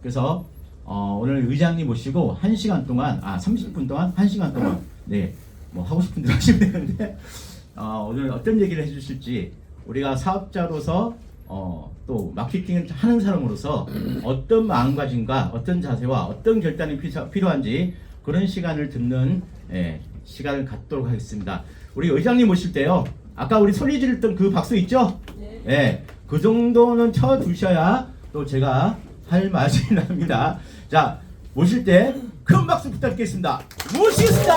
그래서 오늘 의장님 모시고 1시간 동안 30분 동안 1시간 동안 네, 뭐 하고 싶은 대로 하시면 되는데 오늘 어떤 얘기를 해주실지 우리가 사업자로서 또 마케팅을 하는 사람으로서 어떤 마음가짐과 어떤 자세와 어떤 결단이 필요한지 그런 시간을 듣는 시간을 갖도록 하겠습니다. 우리 의장님 모실 때요. 아까 우리 소리 지르던 그 박수 있죠? 네. 그 정도는 쳐두셔야 또 제가 할 맛이 납니다. 자, 모실 때 큰 박수 부탁드리겠습니다. 모시겠습니다.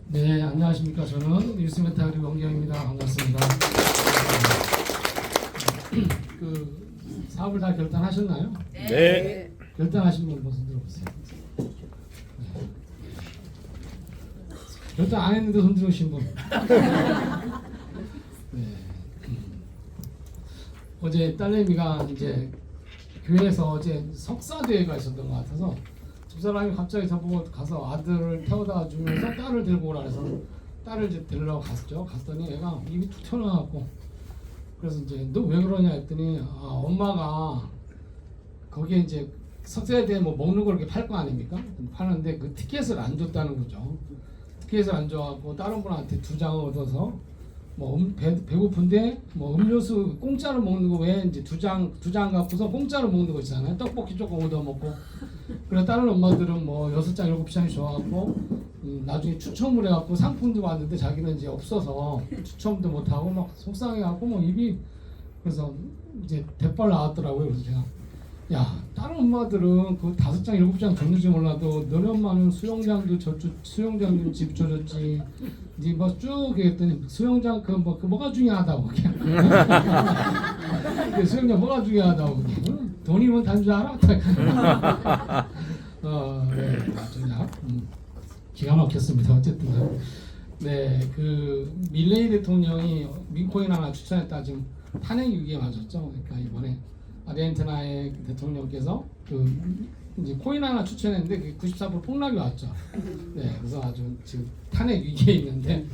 네, 안녕하십니까. 저는 뉴스메타 그룹 원경입니다. 반갑습니다. 그 사업을 다 결단하셨나요? 네. 결단하신 분 무슨 들어보세요. 네. 결단 안 했는데 손 들어오신 분. 네. 어제 딸내미가 이제 교회에서 어제 석사 대회가 있었던 것 같아서 집사람이 갑자기 저보고 가서 아들을 태워다 주면서 딸을 데리고 오라 해서 딸을 이제 데리러 갔죠. 갔더니 애가 입이 툭 튀어나와갖고 그래서 이제 너 왜 그러냐 했더니 엄마가 거기에 이제 석사에 대해 뭐 먹는 걸 이렇게 팔 거 아닙니까? 파는데 그 티켓을 안 줬다는 거죠. 티켓을 안 줘갖고 다른 분한테 2장을 얻어서 뭐 배고픈데 뭐 음료수 공짜로 먹는 거 왜 이제 두 장 갖고서 공짜로 먹는 거 있잖아요. 떡볶이 조금 얻어 먹고. 그래서 다른 엄마들은 뭐 6장 7장이 줘갖고 나중에 추첨을 해갖고 상품도 왔는데 자기는 이제 없어서 추첨도 못하고 막 속상해갖고 뭐 입이 그래서 이제 대빨 나왔더라고요. 그래서 제가 야 다른 엄마들은 그 5장 7장 줬는지 몰라도 너네 엄마는 수영장도 수영장도 집 줘줬지 니 뭐 쭉 했더니 수영장 그 뭐가 중요하다고 그냥 수영장 뭐가 중요하다고 그냥 돈이면 단 줄 알아? 네, 맞습니다. 기가 막혔습니다. 어쨌든 네, 그 밀레이 대통령이 민코인 하나 추천했다 지금 탄핵 위기에 맞았죠. 그러니까 이번에 아르헨티나의 대통령께서 그 이제 코인 하나 추천했는데 그게 94% 폭락이 왔죠. 네, 그래서 아주 지금 탄핵 위기에 있는데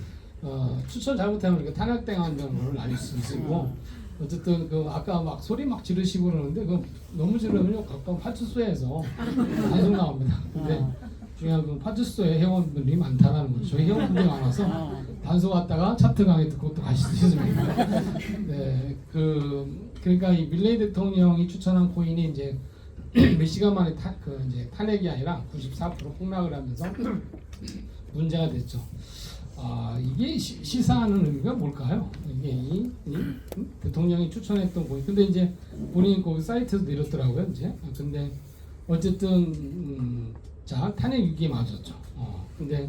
추천 잘못하면 이렇게 탄핵당한다는 걸 알 수 있고 어쨌든 그 아까 막 소리 막 지르시고 그러는데 그 너무 지르면요 가까운 파출소에서 단속 나옵니다. 근데 중요한 건 파출소에 회원분들이 많다라는 거죠. 저희 회원분들이 많아서 단속 왔다가 차트 강의 듣고 또 가시습니다. 네, 그러니까 이 밀레이 대통령이 추천한 코인이 이제 몇 시간 만에 이제 탄핵이 아니라 94% 폭락을 하면서 문제가 됐죠. 이게 시사하는 의미가 뭘까요? 이게 이 대통령이 추천했던 코인. 근데 이제 본인 그 사이트에서 내렸더라고요. 이제 근데 어쨌든 자 탄핵 위기에 맞았죠. 근데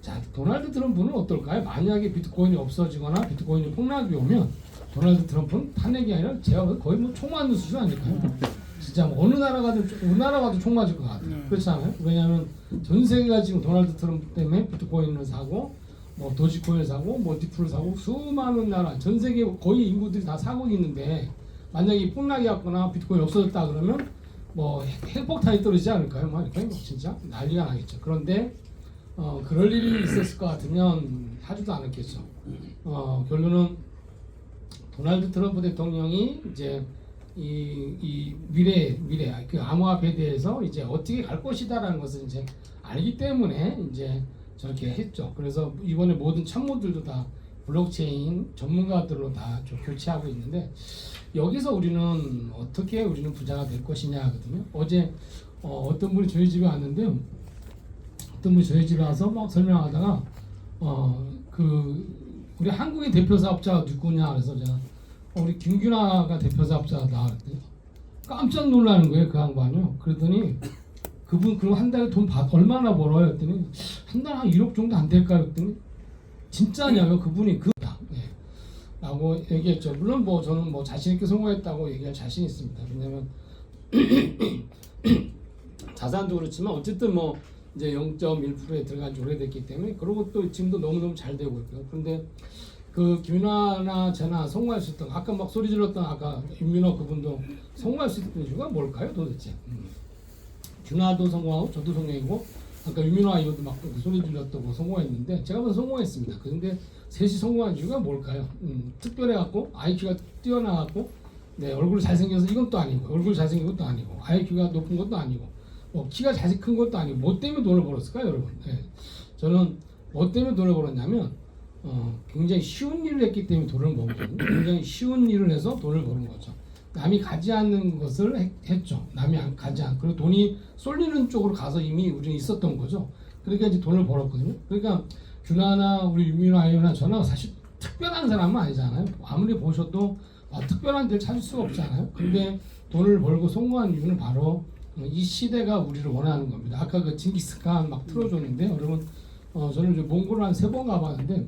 자 도널드 트럼프는 어떨까요? 만약에 비트코인이 없어지거나 비트코인이 폭락이 오면 도널드 트럼프는 탄핵이 아니라 제가 거의 뭐 총 맞는 수준 아닐까요? 진짜 뭐 어느 나라 가도 총 맞을 것 같아요. 그렇지 않아요? 왜냐하면 전 세계가 지금 도널드 트럼프 때문에 비트코인을 사고 뭐 도지코인을 사고 뭐 디프를 사고 수많은 나라 전 세계 거의 인구들이 다 사고 있는데 만약에 폭락이 왔거나 비트코인이 없어졌다 그러면 뭐 핵폭탄이 떨어지지 않을까요? 뭐 이렇게 진짜 난리가 나겠죠. 그런데 그럴 일이 있었을 것 같으면 하지도 않았겠죠. 결론은 도널드 트럼프 대통령이 이제 이 미래 그 암호화폐에 대해서 이제 어떻게 갈 것이다라는 것을 이제 알기 때문에 이제 저렇게 했죠. 그래서 이번에 모든 참모들도 다 블록체인 전문가들로 다 교체하고 있는데 여기서 우리는 어떻게 우리는 부자가 될 것이냐 하거든요. 어제 어떤 분이 저희 집에 왔는데요. 어떤 분이 저희 집에 와서 막 설명하다가 우리 한국의 대표 사업자가 누구냐 그래서 제가 우리 김규나가 대표 사업자다 그랬더니 깜짝 놀라는 거예요. 그 양반이요. 그랬더니 그분 그럼 한 달에 돈 얼마나 벌어요? 했더니 한 달에 한 1억 정도 안 될까요? 했더니 진짜냐고 그분이 네. 라고 얘기했죠. 물론 뭐 저는 뭐 자신 있게 성공했다고 얘기할 자신 있습니다. 왜냐면 자산도 그렇지만 어쨌든 뭐 이제 0.1%에 들어간 지 오래됐기 때문에 그러고 또 지금도 너무너무 잘 되고 있고요. 그런데 그 규나나 제나 성공할 수 있던 아까 막 소리 질렀던 아까 윤민호 그분도 성공할 수 있던 이유가 뭘까요 도대체? 규나도 성공하고 저도 성공이고 아까 유민호 아이언도 막 소리 질렀다고 성공했는데 제가 봐서 성공했습니다. 그런데 셋이 성공한 이유가 뭘까요? 특별해갖고 IQ가 뛰어나갖고 네, 얼굴 잘생겨서 이건 또 아니고 얼굴 잘생긴 것도 아니고 IQ가 높은 것도 아니고 뭐 키가 잘 큰 것도 아니고 뭐 때문에 돈을 벌었을까요, 여러분? 네. 저는 뭐 때문에 돈을 벌었냐면 굉장히 쉬운 일을 했기 때문에 돈을 번 거거든요. 굉장히 쉬운 일을 해서 돈을 버는 거죠. 남이 가지 않는 것을 했죠. 남이 가지 않고 그리고 돈이 쏠리는 쪽으로 가서 이미 우리는 있었던 거죠. 그러니까 이제 돈을 벌었거든요. 그러니까 규나나 우리 유민호 아이나 저는 사실 특별한 사람은 아니잖아요. 아무리 보셔도 특별한 데를 찾을 수가 없잖아요. 근데 돈을 벌고 성공한 이유는 바로 이 시대가 우리를 원하는 겁니다. 아까 그 징기스칸 막 틀어줬는데 여러분 저는 이제 몽골을 한 3번 가봤는데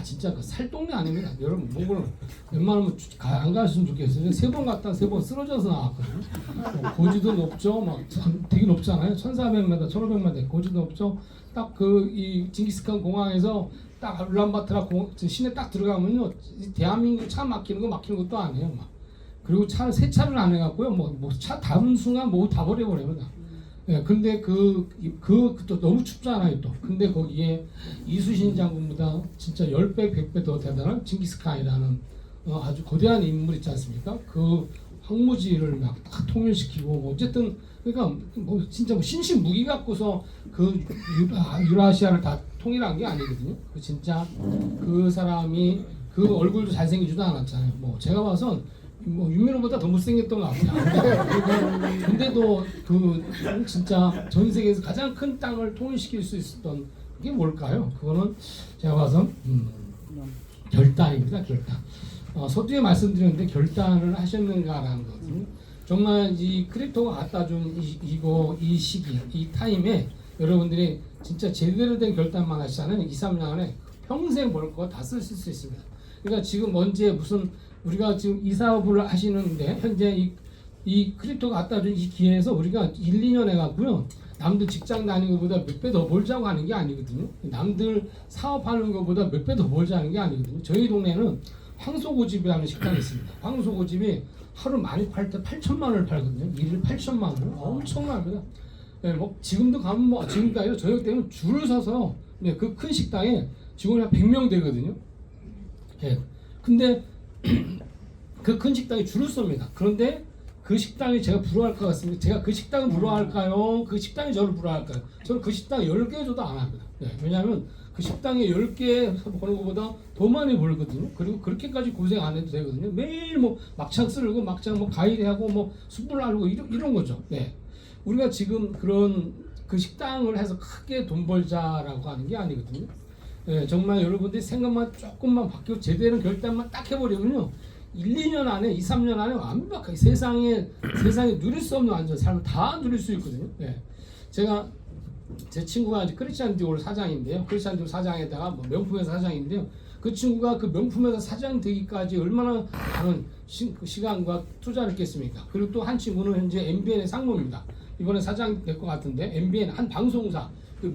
진짜 그 살동네 아닙니다. 여러분 몽골 웬만하면 안 가셨으면 좋겠어요. 3번 갔다 3번 쓰러져서 나왔거든요. 고지도 높죠. 막 되게 높잖아요. 1400m, 1500m 고지도 높죠. 딱 그 이 징기스칸 공항에서 딱 울란바토르 시내 딱 들어가면요 대한민국 차 막히는 것도 아니에요. 막. 그리고 차를 세차를 안 해갖고요. 뭐 차 다음 순간 뭐 다 버려버립니다. 예, 근데 또 너무 춥잖아요, 또. 근데 거기에 이수신 장군보다 진짜 10배, 100배 더 대단한 징기스칸이라는 아주 거대한 인물 있지 않습니까? 그 황무지를 막 다 통일시키고, 뭐 어쨌든, 그러니까 뭐 진짜 뭐 신신무기 갖고서 그 유라시아를 다 통일한 게 아니거든요. 그 진짜 그 사람이 그 얼굴도 잘생기지도 않았잖아요. 뭐 제가 봐선 뭐 유민호보다 더 못생겼던 것 같아요. 근데도 그 진짜 전 세계에서 가장 큰 땅을 통일시킬 수 있었던 게 뭘까요? 그거는 제가 봐서 결단입니다. 결단. 서두에 말씀드렸는데 결단을 하셨는가라는 거거든요. 정말 이 크립토가 갖다 준 이 시기, 이 타임에 여러분들이 진짜 제대로 된 결단만 하시잖아요. 2, 3년 안에 평생 벌 거 다 쓰실 수 있습니다. 그러니까 지금 언제 무슨 우리가 지금 이 사업을 하시는데 현재 이 크립토가 갖다 준 이 기회에서 우리가 1, 2년 해갖고요 남들 직장 다니는 것보다 몇 배 더 벌자고 하는 게 아니거든요. 남들 사업하는 것보다 몇 배 더 벌자는 게 아니거든요. 저희 동네는 황소고집이라는 식당이 있습니다. 황소고집이 하루 많이 팔 때 8천만 원을 팔거든요. 일일 8천만 원. 엄청납니다. 네, 뭐 지금도 가면 뭐 지금도 아니라 저녁 때는 줄을 서서 네, 그 큰 식당에 직원이 한 100명 되거든요. 네. 근데 그 큰 식당에 줄을 섭니다. 그런데 그 식당이 제가 부러워할 것 같습니다. 제가 그 식당을 부러워할까요? 그 식당이 저를 부러워할까요? 저는 그 식당 10개 줘도 안 합니다. 네, 왜냐하면 그 식당에 10개 버는 것보다 더 많이 벌거든요. 그리고 그렇게까지 고생 안 해도 되거든요. 매일 뭐 막창 썰고 막창 뭐 가위하고 뭐 숯불 알고 이런 거죠. 네. 우리가 지금 그런 그 식당을 해서 크게 돈 벌자라고 하는 게 아니거든요. 네, 정말 여러분들이 생각만 조금만 바뀌고 제대로 결단만 딱 해버리면요 1, 2년 안에 2, 3년 안에 완벽하게 세상에 누릴 수 없는 완전 삶을 다 누릴 수 있거든요. 네. 제가 제 친구가 이제 크리스찬 디올 사장인데요. 크리스찬 디올 사장에다가 뭐 명품회사 사장인데요. 그 친구가 그 명품회사 사장 되기까지 얼마나 많은 시간과 투자를 했겠습니까? 그리고 또 한 친구는 현재 MBN의 상무입니다. 이번에 사장 될 것 같은데 MBN 한 방송사 그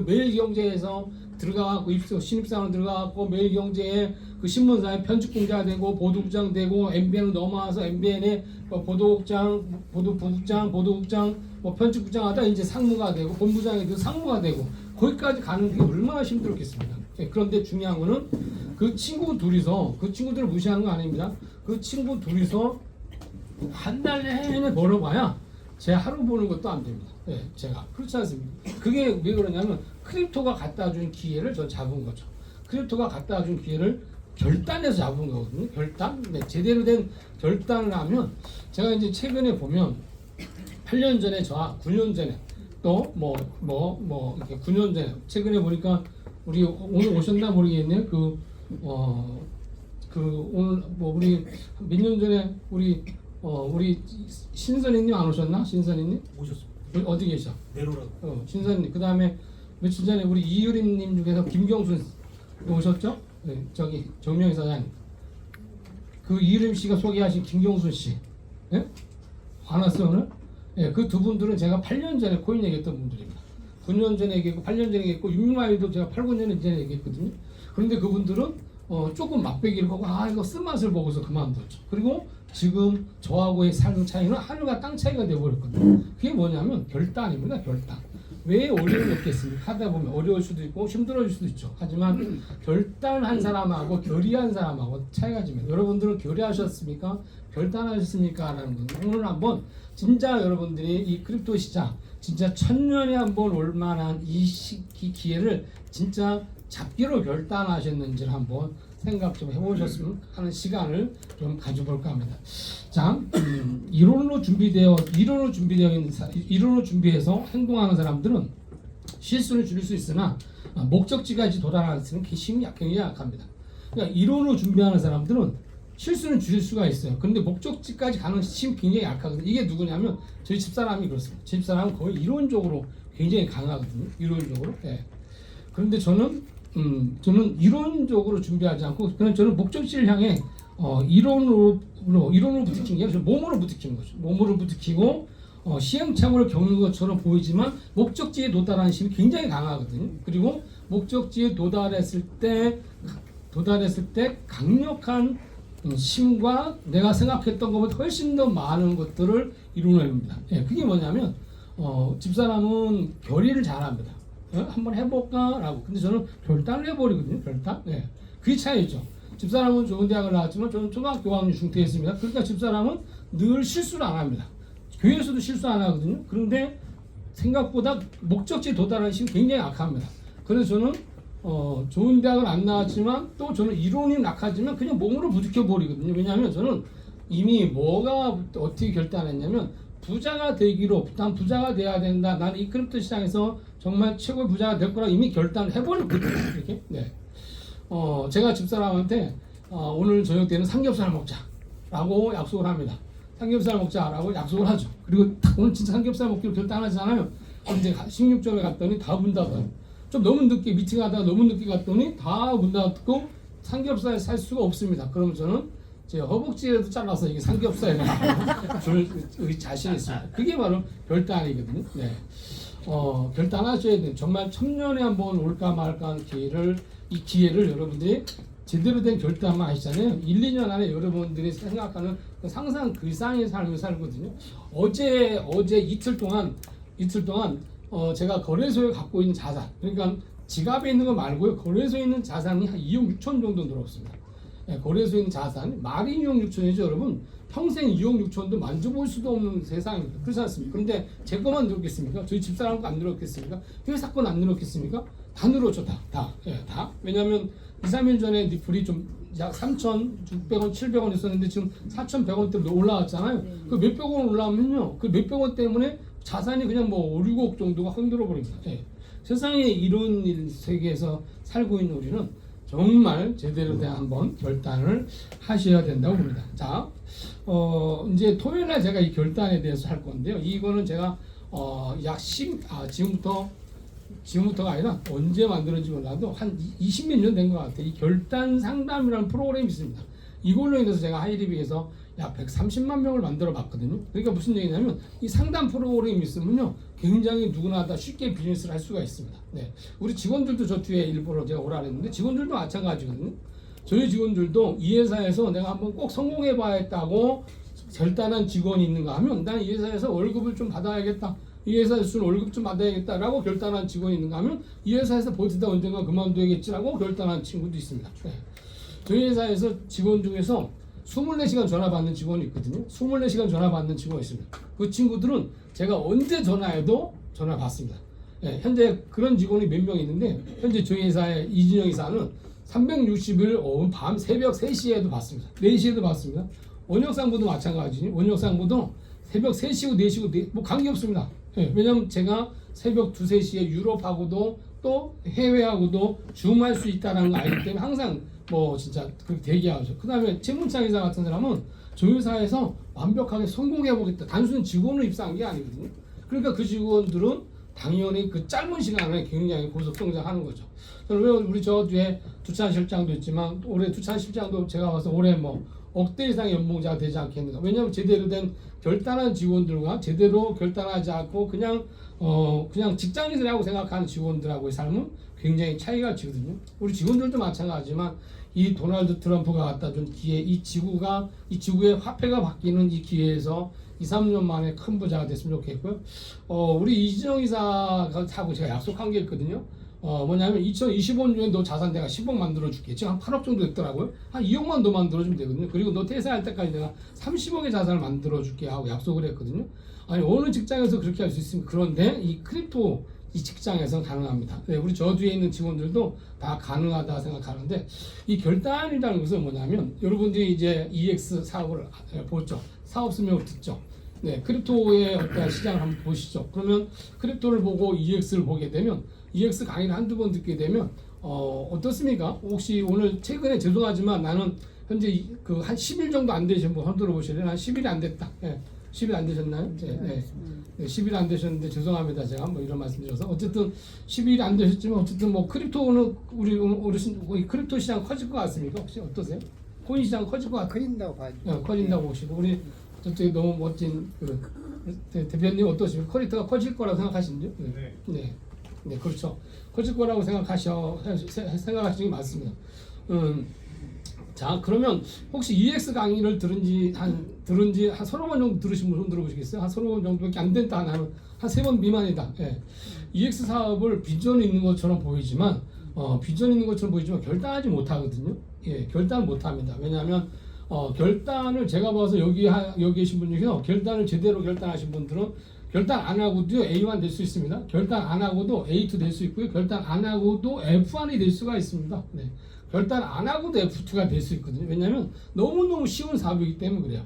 매일경제에서 들어가고 신입사원 들어가고 매일경제에 그 신문사에 편집공자가 되고 보도국장 되고 MBN으로 넘어와서 MBN에 보도국장, 보도국장, 뭐 편집국장 하다 이제 상무가 되고 본부장이 되고 상무가 되고 거기까지 가는 게 얼마나 힘들었겠습니까? 그런데 중요한 거는 그 친구 둘이서 그 친구들을 무시하는 거 아닙니다. 그 친구 둘이서 한 달 내내 벌어봐야 제 하루 보는 것도 안 됩니다. 네, 제가 그렇지 않습니까? 그게 왜 그러냐면 크립토가 갖다 준 기회를 전 잡은 거죠. 크립토가 갖다 준 기회를 결단해서 잡은 거거든요. 결단? 네, 제대로 된 결단을 하면 제가 이제 최근에 보면 8년 전에 저와 9년 전에 또 이렇게 9년 전에 최근에 보니까 우리 오늘 오셨나 모르겠네요. 오늘 뭐 우리 몇 년 전에 우리 신선이님 안 오셨나? 신선이님? 오셨습니다. 어디 계셔? 내로라고. 신선님. 그 다음에 며칠 전에 우리 이유림님 중에서 김경순 오셨죠? 네, 저기 정명희 사장님. 그 이유림 씨가 소개하신 김경순 씨. 예? 안 왔어요 오늘? 예, 그 두 분들은 제가 8년 전에 코인 얘기했던 분들입니다. 9년 전에 얘기했고 8년 전에 얘기했고 윤마이도 제가 8, 9년 전에 얘기했거든요. 그런데 그분들은 조금 맛배기를 보고 이거 쓴맛을 보고서 그만뒀죠. 그리고 지금 저하고의 삶 차이는 하늘과 땅 차이가 되어버렸거든요. 그게 뭐냐면 결단입니다. 결단. 왜 어려움이 없겠습니까? 하다 보면 어려울 수도 있고 힘들어질 수도 있죠. 하지만 결단한 사람하고 결의한 사람하고 차이가 집니다. 여러분들은 결의하셨습니까? 결단하셨습니까? 라는 건 오늘 한번 진짜 여러분들이 이 크립토 시장 진짜 1000년에 한 번 올 만한 이 기회를 진짜 잡기로 결단하셨는지를 한번 생각 좀 해보셨으면 하는 시간을 좀 가져볼까 합니다. 자, 이론으로 준비해서 행동하는 사람들은 실수를 줄일 수 있으나 목적지까지 도달하는 것은 힘이 굉장히 약합니다. 그러니까 이론으로 준비하는 사람들은 실수는 줄일 수가 있어요. 그런데 목적지까지 가는 힘이 굉장히 약하거든요. 이게 누구냐면 저희 집사람이 그렇습니다. 제 집사람은 거의 이론적으로 굉장히 강하거든요. 이론적으로. 예. 그런데 저는 이론적으로 준비하지 않고 그냥 저는 목적지를 향해 이론으로 부딪히는 게 아니라 몸으로 부딪히는 거죠. 몸으로 부딪히고 시행착오를 겪는 것처럼 보이지만 목적지에 도달하는 힘이 굉장히 강하거든요. 그리고 목적지에 도달했을 때 강력한 힘과 내가 생각했던 것보다 훨씬 더 많은 것들을 이루어냅니다. 예, 그게 뭐냐면 집사람은 결의를 잘합니다. 한번 해볼까라고. 근데 저는 결단을 해버리거든요. 결단. 예, 그게 차이죠. 집사람은 좋은 대학을 나왔지만 저는 초등학교 5학년 중퇴했습니다. 그러니까 집사람은 늘 실수를 안 합니다. 교회에서도 실수 안 하거든요. 그런데 생각보다 목적지에 도달하는 힘이 굉장히 약합니다. 그래서 저는 좋은 대학을 안 나왔지만 또 저는 이론이 약하지만 그냥 몸으로 부딪혀 버리거든요. 왜냐하면 저는 이미 뭐가 어떻게 결단했냐면 부자가 되기로 난 부자가 돼야 된다. 나는 이 크립토 시장에서 정말 최고의 부자가 될 거라고 이미 결단을 해버렸거든요. 이렇게. 네. 제가 집사람한테 오늘 저녁 때는 삼겹살 먹자라고 약속을 합니다. 삼겹살 먹자라고 약속을 하죠. 그리고 오늘 진짜 삼겹살 먹기로 결단하잖아요. 근데 16점에 갔더니 다 문 닫아요. 좀 너무 늦게 미팅하다가 너무 늦게 갔더니 다 문 닫고 삼겹살 살 수가 없습니다. 그러면 저는 제 허벅지에도 잘라서 이게 삼겹살에 줄 자신이 있습니다. 그게 바로 결단이거든요. 네. 결단하셔야 돼요. 정말 1000년에 한 번 올까 말까 하는 이 기회를 여러분들이 제대로 된 결단만 하시잖아요. 1, 2년 안에 여러분들이 생각하는 상상 그 이상의 삶을 살거든요. 어제 이틀 동안 제가 거래소에 갖고 있는 자산, 그러니까 지갑에 있는 거 말고요. 거래소에 있는 자산이 한 2억 6천 정도 늘었습니다. 예, 거래소에 있는 자산, 말이 2억 6천이죠, 여러분. 평생 2억 6천도 만져볼 수도 없는 세상입니다. 그렇지 않습니까? 그런데 제 것만 늘었겠습니까? 저희 집사람 거 안 늘었겠습니까? 회사 건 안 늘었겠습니까? 다 늘었죠, 다. 왜냐하면 2, 3일 전에 리플이 좀 약 3,600원, 700원 있었는데 지금 4,100원대로 올라왔잖아요. 그 몇백 원 올라오면요, 그 몇백 원 때문에 자산이 그냥 뭐 5, 6억 정도가 흔들어 버립니다. 예. 세상에 이런 세계에서 살고 있는 우리는 정말 제대로 된 한번 결단을 하셔야 된다고 봅니다. 자, 이제 토요일 날 제가 이 결단에 대해서 할 건데요. 이거는 제가 지금부터가 아니라 언제 만들어진지 몰라도 한 20몇 년 된 것 같아요. 이 결단 상담이라는 프로그램이 있습니다. 이걸로 인해서 제가 하이리빅에서 약 130만 명을 만들어 봤거든요. 그러니까 무슨 얘기냐면 이 상담 프로그램이 있으면요 굉장히 누구나 다 쉽게 비즈니스를 할 수가 있습니다. 네, 우리 직원들도 저 뒤에 일부러 제가 오라 그랬는데 직원들도 마찬가지거든요. 저희 직원들도 이 회사에서 내가 한번 꼭 성공해 봐야겠다고 결단한 직원이 있는가 하면 난 이 회사에서 월급을 좀 받아야겠다. 이 회사에서 월급 좀 받아야겠다라고 결단한 직원이 있는가 하면 이 회사에서 버티다 언젠가 그만둬야겠지라고 결단한 친구도 있습니다. 네. 저희 회사에서 직원 중에서 24시간 전화 받는 직원이 있거든요. 24시간 전화 받는 직원이 있습니다. 그 친구들은 제가 언제 전화해도 전화 받습니다. 네, 현재 그런 직원이 몇 명 있는데 현재 저희 회사의 이진영 이사는 360일 밤 새벽 3시에도 받습니다. 4시에도 받습니다. 원혁상부도 마찬가지죠. 원혁상부도 새벽 3시고 4시고 뭐 관계없습니다. 네, 왜냐면 제가 새벽 2, 3시에 유럽하고도 또 해외하고도 줌할 수 있다는 걸 알기 때문에 항상 뭐 진짜 그렇게 대기하죠. 그 다음에 최문창 이사 같은 사람은 저희 회사에서 완벽하게 성공해보겠다. 단순히 직원으로 입사한 게 아니거든요. 그러니까 그 직원들은 당연히 그 짧은 시간에 굉장히 고속 성장하는 거죠. 저는 왜 우리 저 뒤에 두찬 실장도 있지만 올해 두찬 실장도 제가 봐서 올해 뭐 억대 이상의 연봉자가 되지 않겠는가. 왜냐하면 제대로 된 결단한 직원들과 제대로 결단하지 않고 그냥 직장인이라고 생각하는 직원들하고의 삶은 굉장히 차이가 지거든요. 우리 직원들도 마찬가지지만 이 도널드 트럼프가 갖다 준 기회, 이 지구의 화폐가 바뀌는 이 기회에서 2, 3년 만에 큰 부자가 됐으면 좋겠고요. 우리 이진영 이사하고 제가 약속한 게 있거든요. 뭐냐면 2025년도 자산 내가 10억 만들어줄게. 지금 한 8억 정도 됐더라고요. 한 2억만 더 만들어주면 되거든요. 그리고 너 퇴사할 때까지 내가 30억의 자산을 만들어줄게 하고 약속을 했거든요. 아니 어느 직장에서 그렇게 할 수 있으면, 그런데 이 크립토 이 직장에서는 가능합니다. 네, 우리 저 뒤에 있는 직원들도 다 가능하다 생각하는데, 이 결단이라는 것은 뭐냐면, 여러분들이 이제 EX 사업을 보죠. 사업 설명을 듣죠. 네, 크립토의 어떤 시장을 한번 보시죠. 그러면 크립토를 보고 EX를 보게 되면, EX 강의를 한두 번 듣게 되면 어떻습니까? 혹시 오늘 최근에, 죄송하지만 나는 현재 그 한 10일 정도 안 되신 분 한번 들어보실래요? 한 10일이 안 됐다. 네. 10일 안 되셨나요? 네. 10일 안 되셨는데 죄송합니다. 제가 뭐 이런 말씀 드려서. 어쨌든 10일이 안 되셨지만, 어쨌든 뭐 크립토는 우리 크립토 시장 커질 것 같습니까? 혹시 어떠세요? 코인 시장 커질 것 같아요? 커진다고 봐야죠. 네, 커진다고 보시고, 우리 저쪽에 너무 멋진 그 대표님 어떠십니까? 크립토가 커질 거라고 생각하시는지요? 네, 그렇죠. 커질 거라고 생각하시는 게 맞습니다. 자, 그러면 혹시 EX 강의를 들은 지 한 서너 번 정도 들으신 분 손 들어보시겠어요? 한 서너 번 정도밖에 안 된다. 나는 한 3번 미만이다. 예. EX 사업을 비전이 있는 것처럼 보이지만, 결단하지 못하거든요. 예, 결단을 못합니다. 왜냐하면 결단을 제가 봐서 여기 계신 분 중에서 결단을 제대로 결단하신 분들은 결단 안 하고도 A1 될 수 있습니다. 결단 안 하고도 A2 될 수 있고요. 결단 안 하고도 F1이 될 수가 있습니다. 네. 결단 안 하고도 F2가 될 수 있거든요. 왜냐하면 너무너무 쉬운 사업이기 때문에 그래요.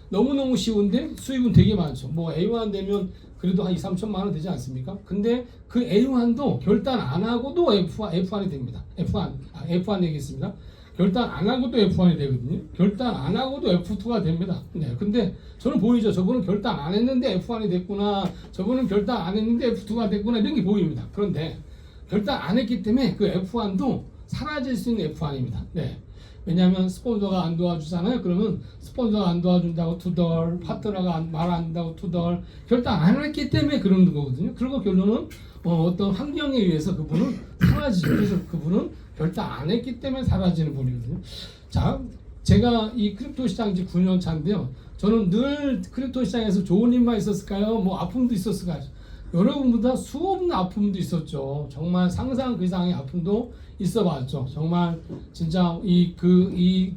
너무너무 쉬운데 수익은 되게 많죠. 뭐 A1 되면 그래도 한 2, 3천만 원 되지 않습니까? 근데 그 A1도 결단 안 하고도 F1이 됩니다. F1 얘기했습니다. 결단 안 하고도 F1이 되거든요. 결단 안 하고도 F2가 됩니다. 네, 근데 저는 보이죠. 저분은 결단 안 했는데 F1이 됐구나. 저분은 결단 안 했는데 F2가 됐구나. 이런 게 보입니다. 그런데 결단 안 했기 때문에 그 F1도 사라질 수 있는 F1입니다. 네. 왜냐하면 스폰서가 안 도와주잖아요. 그러면 스폰서가 안 도와준다고 투덜, 파트너가 말 안 한다고 투덜, 결단 안 했기 때문에 그러는 거거든요. 그리고 결론은 어떤 환경에 의해서 그분은 사라지죠. 그래서 그분은 결단 안 했기 때문에 사라지는 분이거든요. 자, 제가 이 크립토 시장 이제 9년 차인데요. 저는 늘 크립토 시장에서 좋은 일만 있었을까요? 뭐 아픔도 있었을까요? 여러분보다 수없는 아픔도 있었죠. 정말 상상 그 이상의 아픔도 있어봤죠. 정말 진짜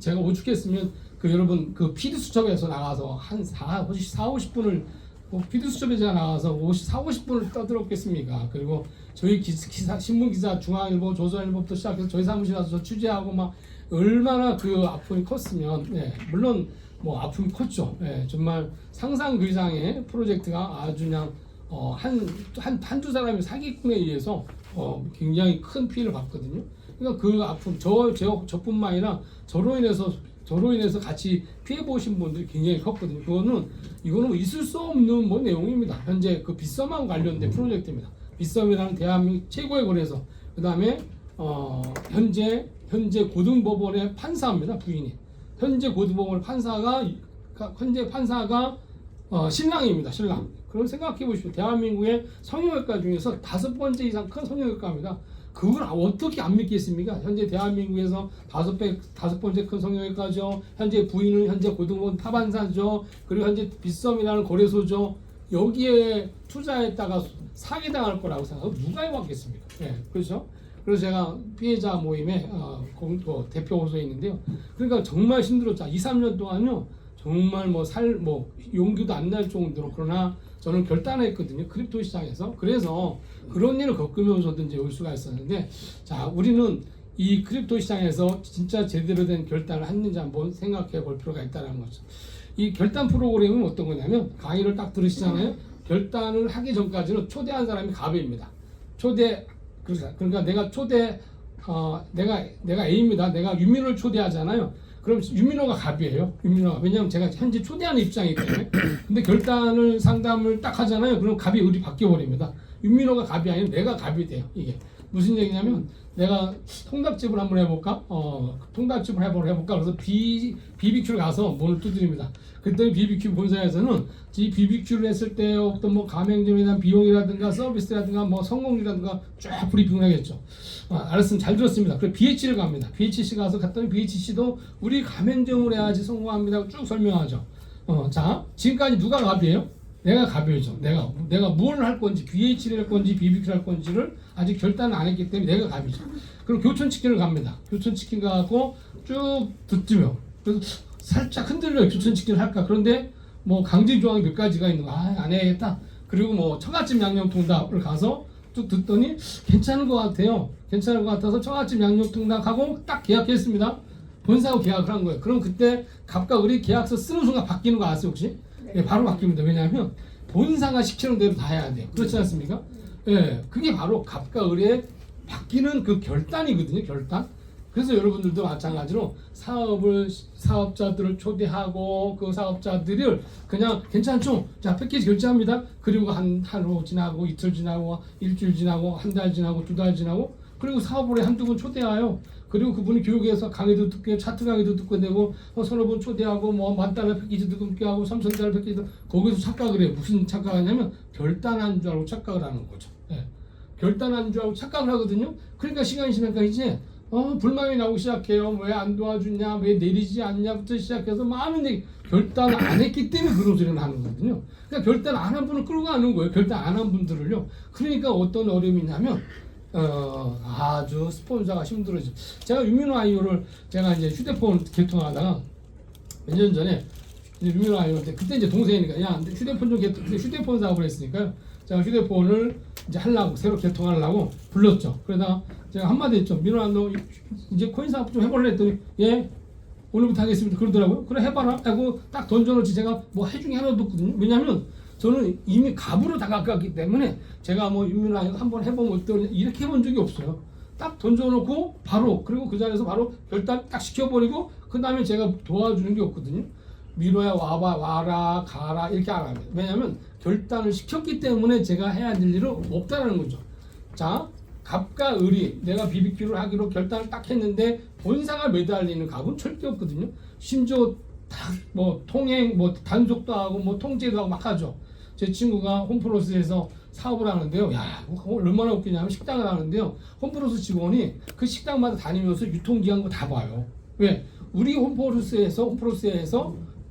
제가 오죽했으면 여러분 피드 수첩에서 나가서 한 50분을 피드 수첩에 제가 나가서 50분을 떠들었겠습니까? 그리고 저희 신문 기사 중앙일보, 조선일보부터 시작해서 저희 사무실 와서 저 취재하고 막 얼마나 그 아픔이 컸으면, 물론 뭐 아픔이 컸죠. 정말 상상 그 이상의 프로젝트가 아주 그냥 한두 사람의 사기꾼에 의해서 굉장히 큰 피해를 봤거든요. 그러니까 그 아픔, 저뿐만 아니라 저로 인해서 같이 피해 보신 분들이 굉장히 컸거든요. 이거는 있을 수 없는 뭐 내용입니다. 현재 그 빗썸하고 관련된 프로젝트입니다. 빗썸이라는 대한민국 최고의 거래소. 그다음에 현재 고등법원의 판사입니다. 부인이. 현재 고등법원 판사가 신랑입니다. 신랑. 그럼 생각해 보십시오. 대한민국의 성형외과 중에서 5번째 이상 큰 성형외과입니다. 그걸 어떻게 안 믿겠습니까? 현재 대한민국에서 5번째 큰 성형외과죠. 현재 부인은 현재 고등법원 타반사죠. 그리고 현재 빗썸이라는 거래소죠. 여기에 투자했다가 사기당할 거라고 생각하고 누가 해봤겠습니까? 그렇죠? 그래서 제가 피해자 모임에 대표 호소에 있는데요. 그러니까 정말 힘들었죠. 2, 3년 동안요. 정말 용기도 안 날 정도로. 그러나 저는 결단했거든요. 크립토 시장에서. 그래서 그런 일을 겪으면서도 이제 올 수가 있었는데, 자, 우리는 이 크립토 시장에서 진짜 제대로 된 결단을 했는지 한번 생각해 볼 필요가 있다는 거죠. 이 결단 프로그램은 어떤 거냐면, 강의를 딱 들으시잖아요. 결단을 하기 전까지는 초대한 사람이 갑입니다. 그러니까 내가 A입니다. 내가 유민호를 초대하잖아요. 그럼 유민호가 갑이에요. 왜냐하면 제가 현재 초대하는 입장이기 때문에. 근데 상담을 딱 하잖아요. 그럼 갑이 우리 바뀌어 버립니다. 유민호가 갑이 아니라 내가 갑이 돼요. 이게 무슨 얘기냐면, 내가 통닭집을 한번 해볼까? 통닭집을 해볼까? 그래서 BBQ를 가서 문을 두드립니다. 그랬더니 BBQ 본사에서는 이 BBQ를 했을 때 어떤 뭐 가맹점에 대한 비용이라든가 서비스라든가 뭐 성공이라든가 쫙 브리핑을 하겠죠. 알았으면 잘 들었습니다. 그래서 BH를 갑니다. BHC 갔더니 BHC도 우리 가맹점을 해야지 성공합니다. 쭉 설명하죠. 자, 지금까지 누가 갑이에요? 내가 갑이죠. 내가 뭘 할 건지, BH를 할 건지, BBQ를 할 건지를 아직 결단을 안 했기 때문에 내가 갑이죠. 그럼 교촌치킨을 갑니다. 교촌치킨 가고 쭉 듣지요. 그래서 살짝 흔들려요. 교촌치킨을 할까? 그런데 뭐 강제 조항이 몇 가지가 있는 거, 안 해야겠다. 그리고 뭐 처갓집 양념통닭을 가서 쭉 듣더니 괜찮은 것 같아요. 괜찮은 것 같아서 처갓집 양념통닭하고 딱 계약했습니다. 본사하고 계약을 한 거예요. 그럼 그때 갑과 을이 계약서 쓰는 순간 바뀌는 거 아세요 혹시? 예, 바로 바뀝니다. 왜냐하면 본사가 시키는 대로 다 해야 돼요. 그렇지 않습니까? 예, 그게 바로 갑과 을의 바뀌는 그 결단이거든요. 결단. 그래서 여러분들도 마찬가지로 사업자들을 초대하고 그 사업자들을 그냥 괜찮죠? 자, 패키지 결제합니다. 그리고 하루 지나고 이틀 지나고 일주일 지나고 한 달 지나고 두 달 지나고 그리고 사업을 한두 분 초대해요. 그리고 그분이 교육에서 강의도 듣고 차트 강의도 듣고 되고 서너 분 초대하고 뭐 만달러 패키지도 듣게 하고 3,000달러 패키지도 거기서 착각을 해요. 무슨 착각하냐면 결단한 줄 알고 착각을 하는 거죠. 예. 결단한 줄 알고 착각을 하거든요. 그러니까 시간이 지나니까 이제 불만이 나오기 시작해요. 왜 안 도와주냐, 왜 내리지 않냐부터 시작해서 많은 얘기. 결단을 안 했기 때문에 그런 소리를 하는 거거든요. 그러니까 결단 안 한 분을 끌고 가는 거예요. 결단 안 한 분들을요. 그러니까 어떤 어려움이 있냐면 아주 스폰서가 힘들어져. 제가 유민호 아이오를 제가 이제 휴대폰 개통하다가 몇 년 전에 유민호 아이오한테 그때 이제 동생이니까 야 휴대폰 좀 개통, 휴대폰 사업을 했으니까요. 제가 휴대폰을 이제 하려고 새로 개통하려고 불렀죠. 그러다가 제가 한마디 했죠. 민호야 너 이제 코인 사업 좀 해볼래 했더니 예 오늘부터 하겠습니다 그러더라고요. 그래 해봐라 하고 딱 던져놓지 제가 뭐 해중이 하나도 없거든요. 왜냐하면 저는 이미 갑으로 다가갔기 때문에 제가 뭐 윤민호 아이가 한번 해보면 어떠냐 이렇게 해본 적이 없어요. 딱 던져놓고 바로 그리고 그 자리에서 바로 결단 딱 시켜버리고 그 다음에 제가 도와주는 게 없거든요. 민호야 와라 가라 이렇게 안 합니다. 왜냐하면 결단을 시켰기 때문에 제가 해야 될 일은 없다라는 거죠. 자, 갑과 을이 내가 BBQ를 하기로 결단을 딱 했는데 본사가 매달리는 갑은 절대 없거든요. 심지어 다 뭐 통행 뭐 단속도 하고 뭐 통제도 하고 막 하죠. 제 친구가 홈플러스에서 사업을 하는데요. 야, 얼마나 웃기냐면 식당을 하는데요. 홈플러스 직원이 그 식당마다 다니면서 유통기한 거 다 봐요. 왜? 우리 홈플러스에서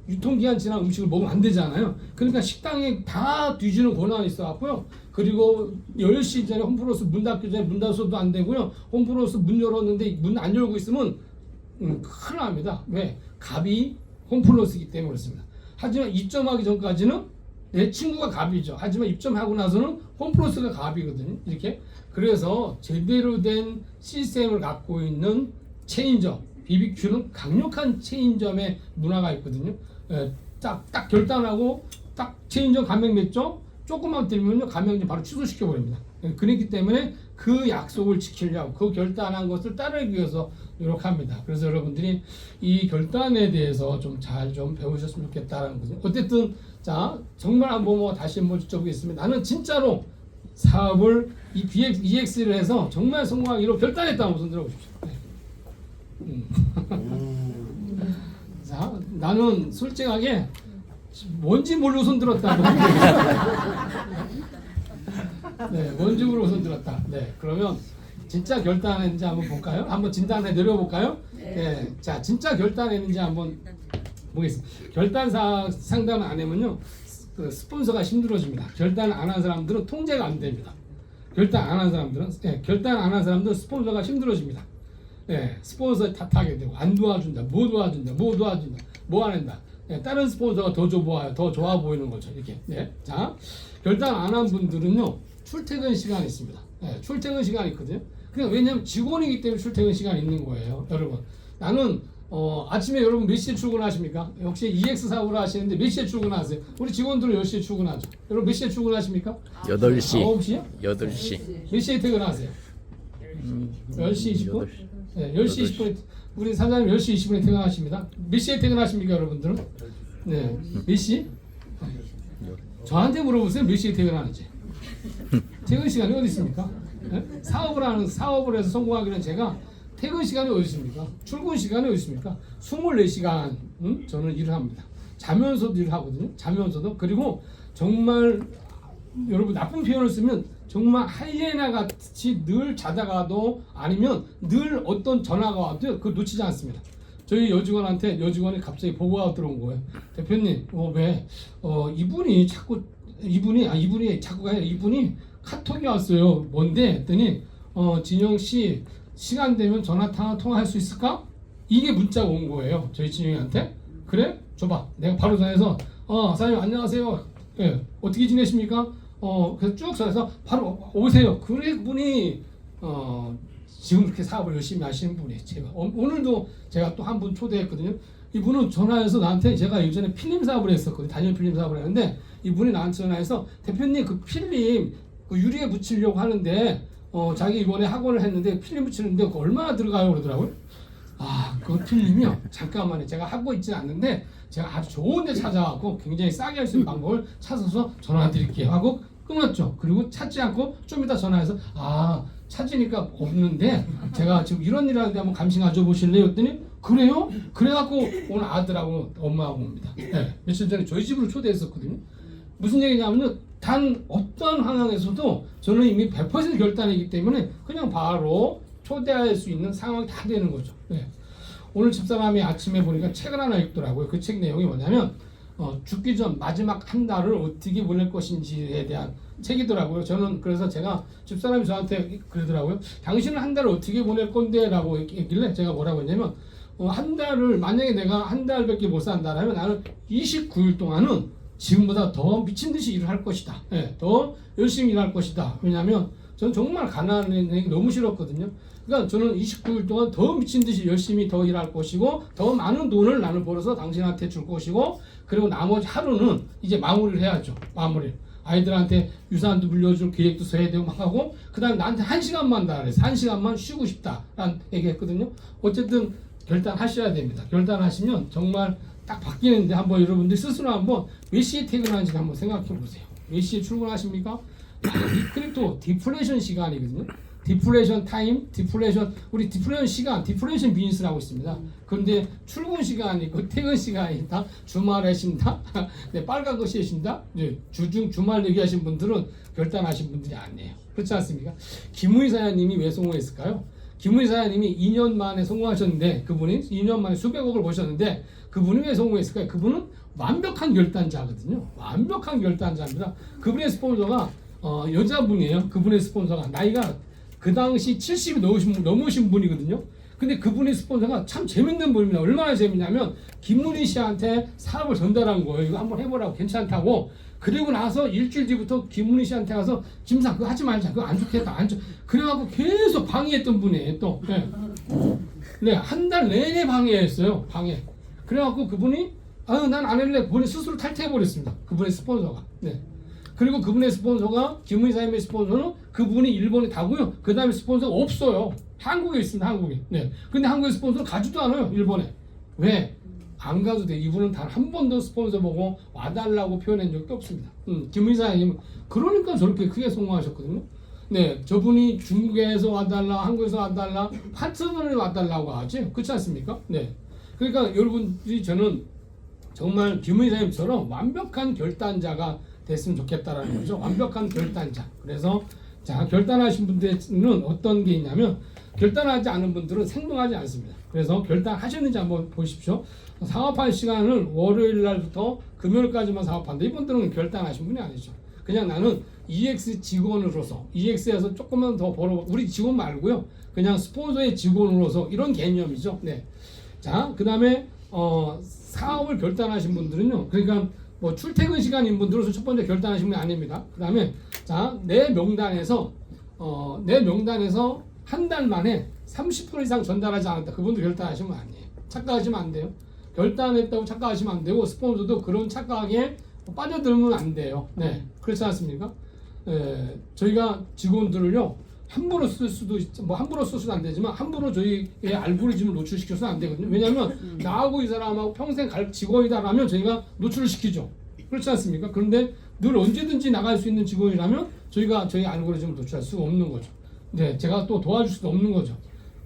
유통기한 지난 음식을 먹으면 안 되잖아요. 그러니까 식당에 다 뒤지는 권한이 있어갖고요. 그리고 10시 전에 홈플러스 문 닫기 전에 문 닫아서도 안 되고요. 홈플러스 문 열었는데 문 안 열고 있으면 큰일 납니다. 왜? 갑이 홈플러스이기 때문에 그렇습니다. 하지만 입점하기 전까지는 내 친구가 갑이죠. 하지만 입점하고 나서는 홈플러스가 갑이거든요. 이렇게. 그래서 제대로 된 시스템을 갖고 있는 체인점, BBQ는 강력한 체인점의 문화가 있거든요. 딱 결단하고 딱 체인점 가맹 맺죠. 조금만 들면요 가맹점 바로 취소시켜 버립니다. 그렇기 때문에 그 약속을 지키려고 그 결단한 것을 따르기 위해서 노력합니다. 그래서 여러분들이 이 결단에 대해서 좀 잘 좀 배우셨으면 좋겠다라는 거죠. 어쨌든 자 정말 한번 뭐 다시 한번 여쭤보겠습니다. 나는 진짜로 사업을 이 EX를 해서 정말 성공하기로 결단했다고 손 들어보십시오. 자, 나는 솔직하게 뭔지 모르고 손 들었다고. 네, 뭔지 모르고 손 들었다. 네, 그러면 진짜 결단했는지 한번 볼까요? 한번 진단해 내려볼까요? 네, 자, 진짜 결단했는지 한번 보겠습니다. 결단 상담 안 하면요, 그 스폰서가 힘들어집니다. 결단 안 한 사람들은 통제가 안 됩니다. 결단 안 한 사람들은, 결단 안 한 사람들은 스폰서가 힘들어집니다. 스폰서 탓하게 되고 안 도와준다, 뭐 안 한다. 다른 스폰서가 더 좋아 보이는 거죠. 이렇게. 자, 결단 안 한 분들은요 출퇴근 시간이 있습니다. 출퇴근 시간이 있거든요. 그러니까 왜냐하면 직원이기 때문에 출퇴근 시간이 있는 거예요, 여러분. 나는 아침에 여러분 몇 시에 출근하십니까? 역시 EX 사업을 하시는데 몇 시에 출근하세요? 우리 직원들은 10시에 출근하죠. 여러분 몇 시에 출근하십니까? 8시. 9시요? 8시. 몇 시에 퇴근하세요? 10시 20분? 네, 10시 20분에 우리 사장님 10시 20분에 퇴근하십니다. 몇 시에 퇴근하십니까, 여러분들은? 네, 몇 시? 저한테 물어보세요. 몇 시에 퇴근하는지. 퇴근 시간이 어디 있습니까? 네? 사업을 해서 성공하기는 제가 퇴근 시간이 어디 있습니까? 출근 시간이 어디 있습니까? 24시간 저는 일을 합니다. 자면서도 일을 하거든요. 자면서도. 그리고 정말 여러분 나쁜 표현을 쓰면 정말 하이에나 같이 늘 자다가도 아니면 늘 어떤 전화가 와도 그걸 놓치지 않습니다. 저희 여직원한테 여직원이 갑자기 보고가 들어온 거예요. 대표님, 이분이 자꾸 가요. 이분이 카톡이 왔어요. 뭔데? 했더니 진영 씨 시간 되면 전화 통화할 수 있을까? 이게 문자가 온 거예요. 저희 진영이한테. 그래? 줘봐. 내가 바로 전화해서 사장님 안녕하세요. 예, 어떻게 지내십니까? 그래서 쭉 전화해서 바로 오세요. 그래 그분이 지금 그렇게 사업을 열심히 하시는 분이에요. 제가 오늘도 제가 또 한 분 초대했거든요. 이분은 전화해서 나한테 제가 예전에 필름 사업을 했었거든요. 단일 필름 사업을 했는데 이분이 나한테 전화해서 대표님 그 필름 그 유리에 붙이려고 하는데 자기 이번에 학원을 했는데 필름 붙이는데 그거 얼마나 들어가요? 그러더라고요. 그 필름이요. 잠깐만요. 제가 하고 있지 않는데 제가 아주 좋은 데 찾아갖고 굉장히 싸게 할 수 있는 방법을 찾아서 전화 드릴게요 하고 끊었죠. 그리고 찾지 않고 좀 이따 전화해서 찾으니까 없는데 제가 지금 이런 일 하는데 한번 감시 가져보실래요? 했더니 그래요? 그래갖고 오늘 아들하고 엄마하고 옵니다. 네, 며칠 전에 저희 집으로 초대했었거든요. 무슨 얘기냐면은 단 어떤 상황에서도 저는 이미 100% 결단이기 때문에 그냥 바로 초대할 수 있는 상황이 다 되는 거죠. 네. 오늘 집사람이 아침에 보니까 책을 하나 읽더라고요. 그 책 내용이 뭐냐면 죽기 전 마지막 한 달을 어떻게 보낼 것인지에 대한 책이더라고요. 저는 그래서 제가 집사람이 저한테 그러더라고요. 당신은 한 달을 어떻게 보낼 건데? 라고 얘기길래 제가 뭐라고 했냐면 한 달을 만약에 내가 한 달밖에 못 산다면 나는 29일 동안은 지금보다 더 미친 듯이 일을 할 것이다. 네, 더 열심히 일할 것이다. 왜냐하면 저는 정말 가난한 게 너무 싫었거든요. 그러니까 저는 29일 동안 더 미친 듯이 열심히 더 일할 것이고 더 많은 돈을 나는 벌어서 당신한테 줄 것이고 그리고 나머지 하루는 이제 마무리를 해야죠. 마무리. 아이들한테 유산도 물려줄 계획도 써야 되고 막 하고 그 다음에 나한테 1시간만 다 그래서 1시간만 쉬고 싶다라는 얘기했거든요. 어쨌든 결단하셔야 됩니다. 결단하시면 정말 딱 바뀌는데 한번 여러분들 스스로 한번 몇 시에 퇴근하는지 한번 생각해 보세요. 몇 시에 출근하십니까? 크립토 디플레이션 시간이거든요. 디플레이션 타임, 우리 디플레이션 시간, 디플레이션 비즈니스라고 있습니다. 그런데 출근 시간이 있고 퇴근 시간이 있다. 주말에 쉰다. 네, 빨간 거 쉬신다. 주말 얘기하신 분들은 결단하신 분들이 아니에요. 그렇지 않습니까? 김우희 사장님이 왜 성공했을까요? 김우희 사장님이 2년 만에 성공하셨는데 그분이 2년 만에 수백억을 버셨는데 그분이 왜 성공했을까요? 그분은 완벽한 결단자거든요. 완벽한 결단자입니다. 그분의 스폰서가 여자분이에요. 그분의 스폰서가 나이가 그 당시 70이 넘으신 분이거든요. 근데 그분의 스폰서가 참 재밌는 분입니다. 얼마나 재밌냐면 김문희 씨한테 사업을 전달한 거예요. 이거 한번 해보라고 괜찮다고. 그리고 나서 일주일 뒤부터 김문희 씨한테 가서 김사 그거 하지 말자. 그거 안 좋겠다. 안 좋. 그래갖고 계속 방해했던 분이에요. 또. 네, 한 달 내내 방해했어요. 방해. 그래갖고 그분이 난 안 할래. 본인 스스로 탈퇴해버렸습니다. 그분의 스폰서가. 네. 그리고 그분의 스폰서가 김문희 사장님의 스폰서는 그분이 일본에 다고요. 그 다음에 스폰서가 없어요. 한국에 있습니다. 한국에. 네. 근데 한국의 스폰서는 가지도 않아요. 일본에. 왜? 안 가도 돼. 이분은 단 한 번도 스폰서 보고 와달라고 표현한 적이 없습니다. 김문희 사장님은 그러니까 저렇게 크게 성공하셨거든요. 네, 저분이 중국에서 와달라, 한국에서 와달라, 파트너를 와달라고 하지. 그렇지 않습니까? 네. 그러니까 여러분들이 저는 정말 김문희 사장님처럼 완벽한 결단자가 됐으면 좋겠다라는 거죠. 완벽한 결단자. 그래서 자 결단하신 분들은 어떤 게 있냐면 결단하지 않은 분들은 생동하지 않습니다. 그래서 결단하셨는지 한번 보십시오. 사업할 시간을 월요일 날부터 금요일까지만 사업한다. 이분들은 결단하신 분이 아니죠. 그냥 나는 EX 직원으로서 EX에서 조금만 더 벌어 우리 직원 말고요. 그냥 스폰서의 직원으로서 이런 개념이죠. 네. 자 그다음에 사업을 결단하신 분들은요. 그러니까 뭐 출퇴근 시간인 분들은 첫 번째 결단하신 분이 아닙니다. 그 다음에 자 내 명단에서 한 달 만에 30% 이상 전달하지 않았다. 그분도 결단하시면 아니에요. 착각하시면 안 돼요. 결단했다고 착각하시면 안 되고 스폰서도 그런 착각에 빠져들면 안 돼요. 네, 그렇지 않습니까? 저희가 직원들을요 함부로 쓸 수도 함부로 쓸 수도 안 되지만 함부로 저희의 알고리즘을 노출시켜서는 안 되거든요. 왜냐하면 나하고 이 사람하고 평생 갈 직원이다라면 저희가 노출을 시키죠. 그렇지 않습니까? 그런데 늘 언제든지 나갈 수 있는 직원이라면 저희가 저희 알고리즘을 노출할 수가 없는 거죠. 네, 제가 또 도와줄 수도 없는 거죠.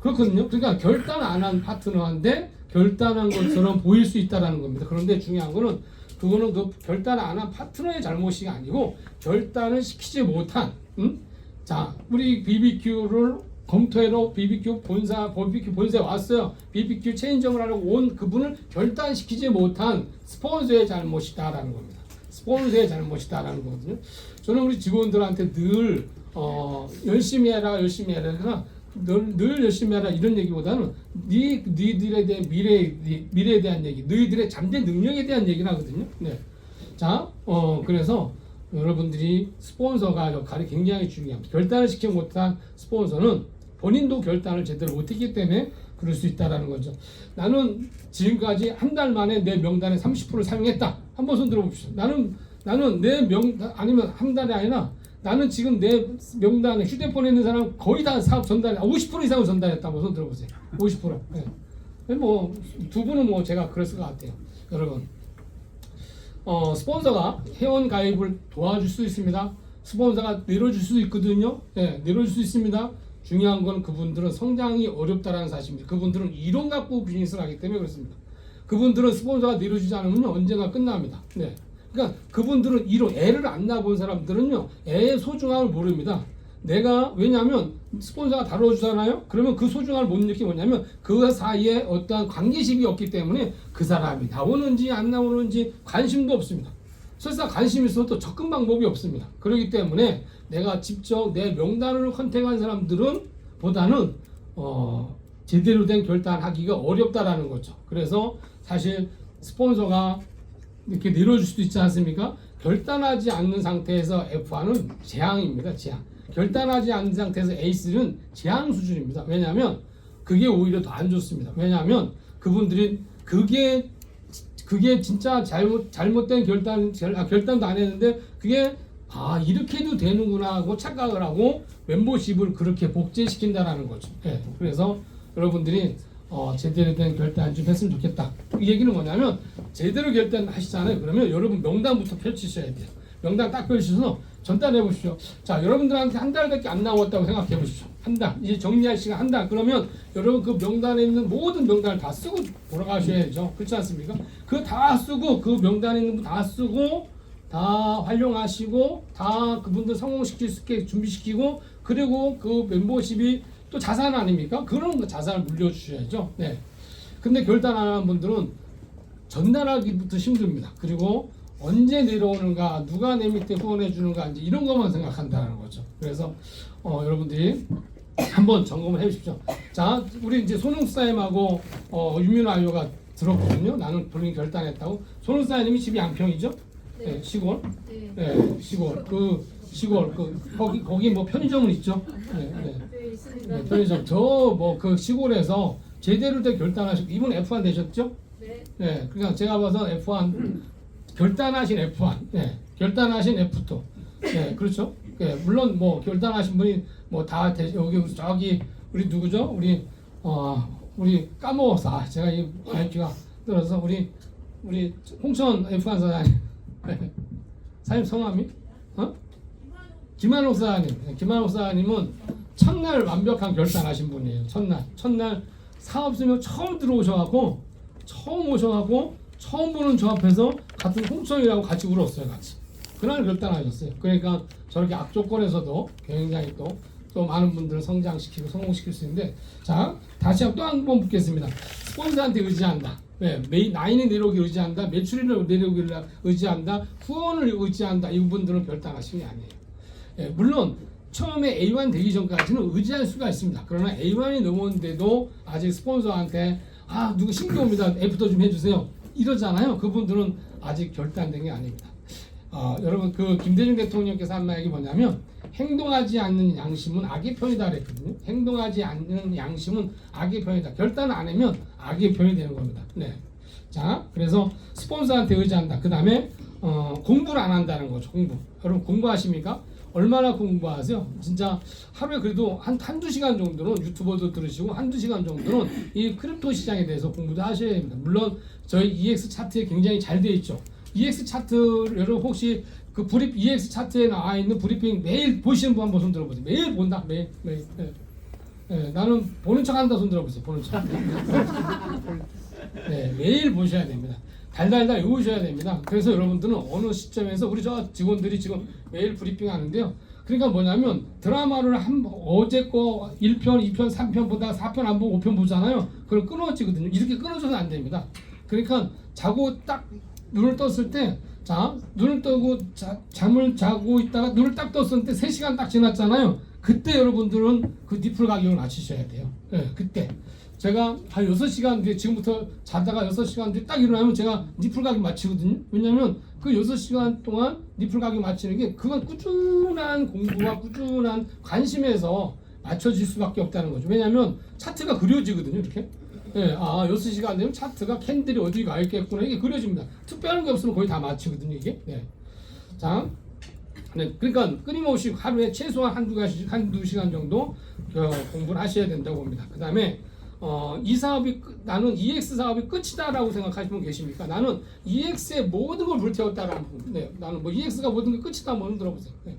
그렇거든요. 그러니까 결단 안 한 파트너한테 결단한 것처럼 보일 수 있다라는 겁니다. 그런데 중요한 거는 그거는 그 결단 안 한 파트너의 잘못이 아니고 결단을 시키지 못한 자 우리 BBQ를 검토해로 BBQ 본사에 왔어요. BBQ 체인점을 하려고 온 그분을 결단시키지 못한 스폰서의 잘못이다라는 겁니다. 스폰서의 잘못이다라는 거거든요. 저는 우리 직원들한테 늘 열심히 해라 그러나 늘 열심히 해라 이런 얘기보다는 너희들에 대한 미래에 대한 얘기, 너희들의 잠재 능력에 대한 얘기를 하거든요. 네. 자, 그래서 여러분들이 스폰서가 역할이 굉장히 중요합니다. 결단을 시키지 못한 스폰서는 본인도 결단을 제대로 못했기 때문에 그럴 수 있다라는 거죠. 나는 지금까지 한 달 만에 내 명단에 30%를 사용했다. 한번 손 들어봅시다. 나는 내 명단 아니면 한 달이 아니라 나는 지금 내 명단에 휴대폰에 있는 사람 거의 다 사업 전달해 50% 이상을 전달했다. 한번 손 들어보세요. 50%. 네. 뭐 두 분은 뭐 제가 그랬을 것 같아요. 여러분. 스폰서가 회원 가입을 도와줄 수 있습니다. 스폰서가 내려줄 수 있거든요. 네, 내려줄 수 있습니다. 중요한 건 그분들은 성장이 어렵다라는 사실입니다. 그분들은 이론 갖고 비즈니스를 하기 때문에 그렇습니다. 그분들은 스폰서가 내려주지 않으면 언젠가 끝납니다. 네. 그러니까 그분들은 이론, 애를 안 낳아본 사람들은요, 애의 소중함을 모릅니다. 왜냐하면 스폰서가 다뤄주잖아요. 그러면 그 소중함을 못 느끼게 뭐냐면 그 사이에 어떠한 관계식이 없기 때문에 그 사람이 나오는지 안 나오는지 관심도 없습니다. 설사 관심 있어도 접근 방법이 없습니다. 그렇기 때문에 내가 직접 내 명단을 컨택한 사람들은 보다는 제대로 된 결단하기가 어렵다라는 거죠. 그래서 사실 스폰서가 이렇게 내려줄 수도 있지 않습니까? 결단하지 않는 상태에서 F1은 재앙입니다. 재앙. 결단하지 않는 상태에서 에이스는 재앙 수준입니다. 왜냐하면 그게 오히려 더 안 좋습니다. 왜냐하면 그분들이 그게 진짜 잘못된 결단도 안 했는데 그게 이렇게 해도 되는구나 하고 착각을 하고 멤버십을 그렇게 복제시킨다라는 거죠. 네. 그래서 여러분들이 제대로 된 결단 좀 했으면 좋겠다. 이 얘기는 뭐냐면 제대로 결단하시잖아요. 그러면 여러분 명단부터 펼치셔야 돼요. 명단 딱 펼치셔서 전달해 보십시오. 자, 여러분들한테 한 달밖에 안 남았다고 생각해 보십시오. 한 달. 이제 정리할 시간 한 달. 그러면 여러분 그 명단에 있는 모든 명단을 다 쓰고 돌아가셔야죠. 그렇지 않습니까? 그거 다 쓰고 그 명단에 있는 거 다 쓰고 다 활용하시고 다 그분들 성공시킬 수 있게 준비시키고 그리고 그 멤버십이 또 자산 아닙니까? 그런 자산을 물려주셔야죠. 네. 근데 결단 안 하는 분들은 전달하기부터 힘듭니다. 그리고 언제 내려오는가, 누가 내 밑에 후원해 주는가, 이제 이런 것만 생각한다는 거죠. 그래서 여러분들이 한번 점검을 해주십시오. 자, 우리 이제 손흥사님하고 유민호 아이오가 들었거든요. 나는 본인 결단했다고. 손흥사님이 집이 양평이죠? 네, 시골. 네, 시골. 시골 거기 뭐 편의점은 있죠? 네, 있습니다. 네, 편의점. 그 시골에서 제대로 된 결단하시고 이분 F1 되셨죠? 네. 네, 그러니까 제가 봐서 F1 결단하신 F1, 네, 결단하신 F2, 네, 그렇죠. 네, 물론 뭐 결단하신 분이 뭐 다 여기 저기 우리 누구죠? 우리 까먹었어. 제가 이 IQ가 들어서 우리 홍천 F1 사장님, 네. 사장님 성함이? 김한옥 사장님. 네, 김한옥 사장님은 첫날 완벽한 결단하신 분이에요. 첫날 사업소에 처음 들어오셔갖고 처음 보는 저 앞에서 같은 홍천이라고 같이 울었어요. 같이. 그날 결단하셨어요. 그러니까 저렇게 악조건에서도 굉장히 또 많은 분들을 성장시키고 성공시킬 수 있는데, 자, 다시 또 한 번 묻겠습니다. 스폰서한테 의지한다. 네, 나인이 내려오기 의지한다. 매출이 내려오기를 의지한다. 후원을 의지한다. 이 부분들은 결단하시는 게 아니에요. 네, 물론 처음에 A1 되기 전까지는 의지할 수가 있습니다. 그러나 A1이 넘었는데도 아직 스폰서한테 누구 신규 옵니다. F도 좀 해주세요. 이러잖아요. 그분들은 아직 결단된 게 아닙니다. 여러분 그 김대중 대통령께서 한 말이 뭐냐면 행동하지 않는 양심은 악의 편이다 그랬거든요. 행동하지 않는 양심은 악의 편이다. 결단 안 하면 악의 편이 되는 겁니다. 네. 자, 그래서 스폰서한테 의지한다. 그 다음에 공부를 안 한다는 거죠. 여러분 공부하십니까? 얼마나 공부하세요? 진짜 하루에 그래도 한두 시간 정도는 유튜버도 들으시고 한두 시간 정도는 이 크립토 시장에 대해서 공부도 하셔야 됩니다. 물론 저희 EX 차트에 굉장히 잘 되어 있죠. EX 차트 여러분 혹시 그 EX 차트에 나와 있는 브리핑 매일 보시는 분 한번 손 들어보세요. 매일 본다. 매일. 네, 나는 보는 척 한다. 손 들어보세요. 보는 척. 네, 매일 보셔야 됩니다. 달달달 외우셔야 됩니다. 그래서 여러분들은 어느 시점에서 우리 저 직원들이 지금 매일 브리핑 하는데요. 그러니까 뭐냐면 드라마를 어제 거 1편, 2편, 3편 보다가 4편 안 보고 5편 보잖아요. 그럼 끊어지거든요. 이렇게 끊어져서 안 됩니다. 그러니까 자고 딱 눈을 떴을 때, 자, 눈을 뜨고 잠을 자고 있다가 눈을 딱 떴을 때 3시간 딱 지났잖아요. 그때 여러분들은 그 니플 가격을 맞추셔야 돼요. 네, 그때. 제가 한 6시간 뒤에 지금부터 자다가 6시간 뒤에 딱 일어나면 제가 니플 가격 맞추거든요. 왜냐면 그 6시간 동안 니플 가격 맞추는 게 그건 꾸준한 공부와 꾸준한 관심에서 맞춰질 수밖에 없다는 거죠. 왜냐면 차트가 그려지거든요. 이렇게. 예, 6시간 되면 차트가 캔들이 어디 가 있겠구나 이게 그려집니다. 특별한 게 없으면 거의 다 맞추거든요. 이게. 네. 자, 네, 그러니까 끊임없이 하루에 최소한 한두 시간 정도 공부를 하셔야 된다고 봅니다. 그 다음에 이 사업이 나는 EX 사업이 끝이다라고 생각하시는 분 계십니까? 나는 EX의 모든 걸 불태웠다라는 분. 네, 나는 뭐 EX가 모든 게 끝이다 뭐는 들어보세요. 네.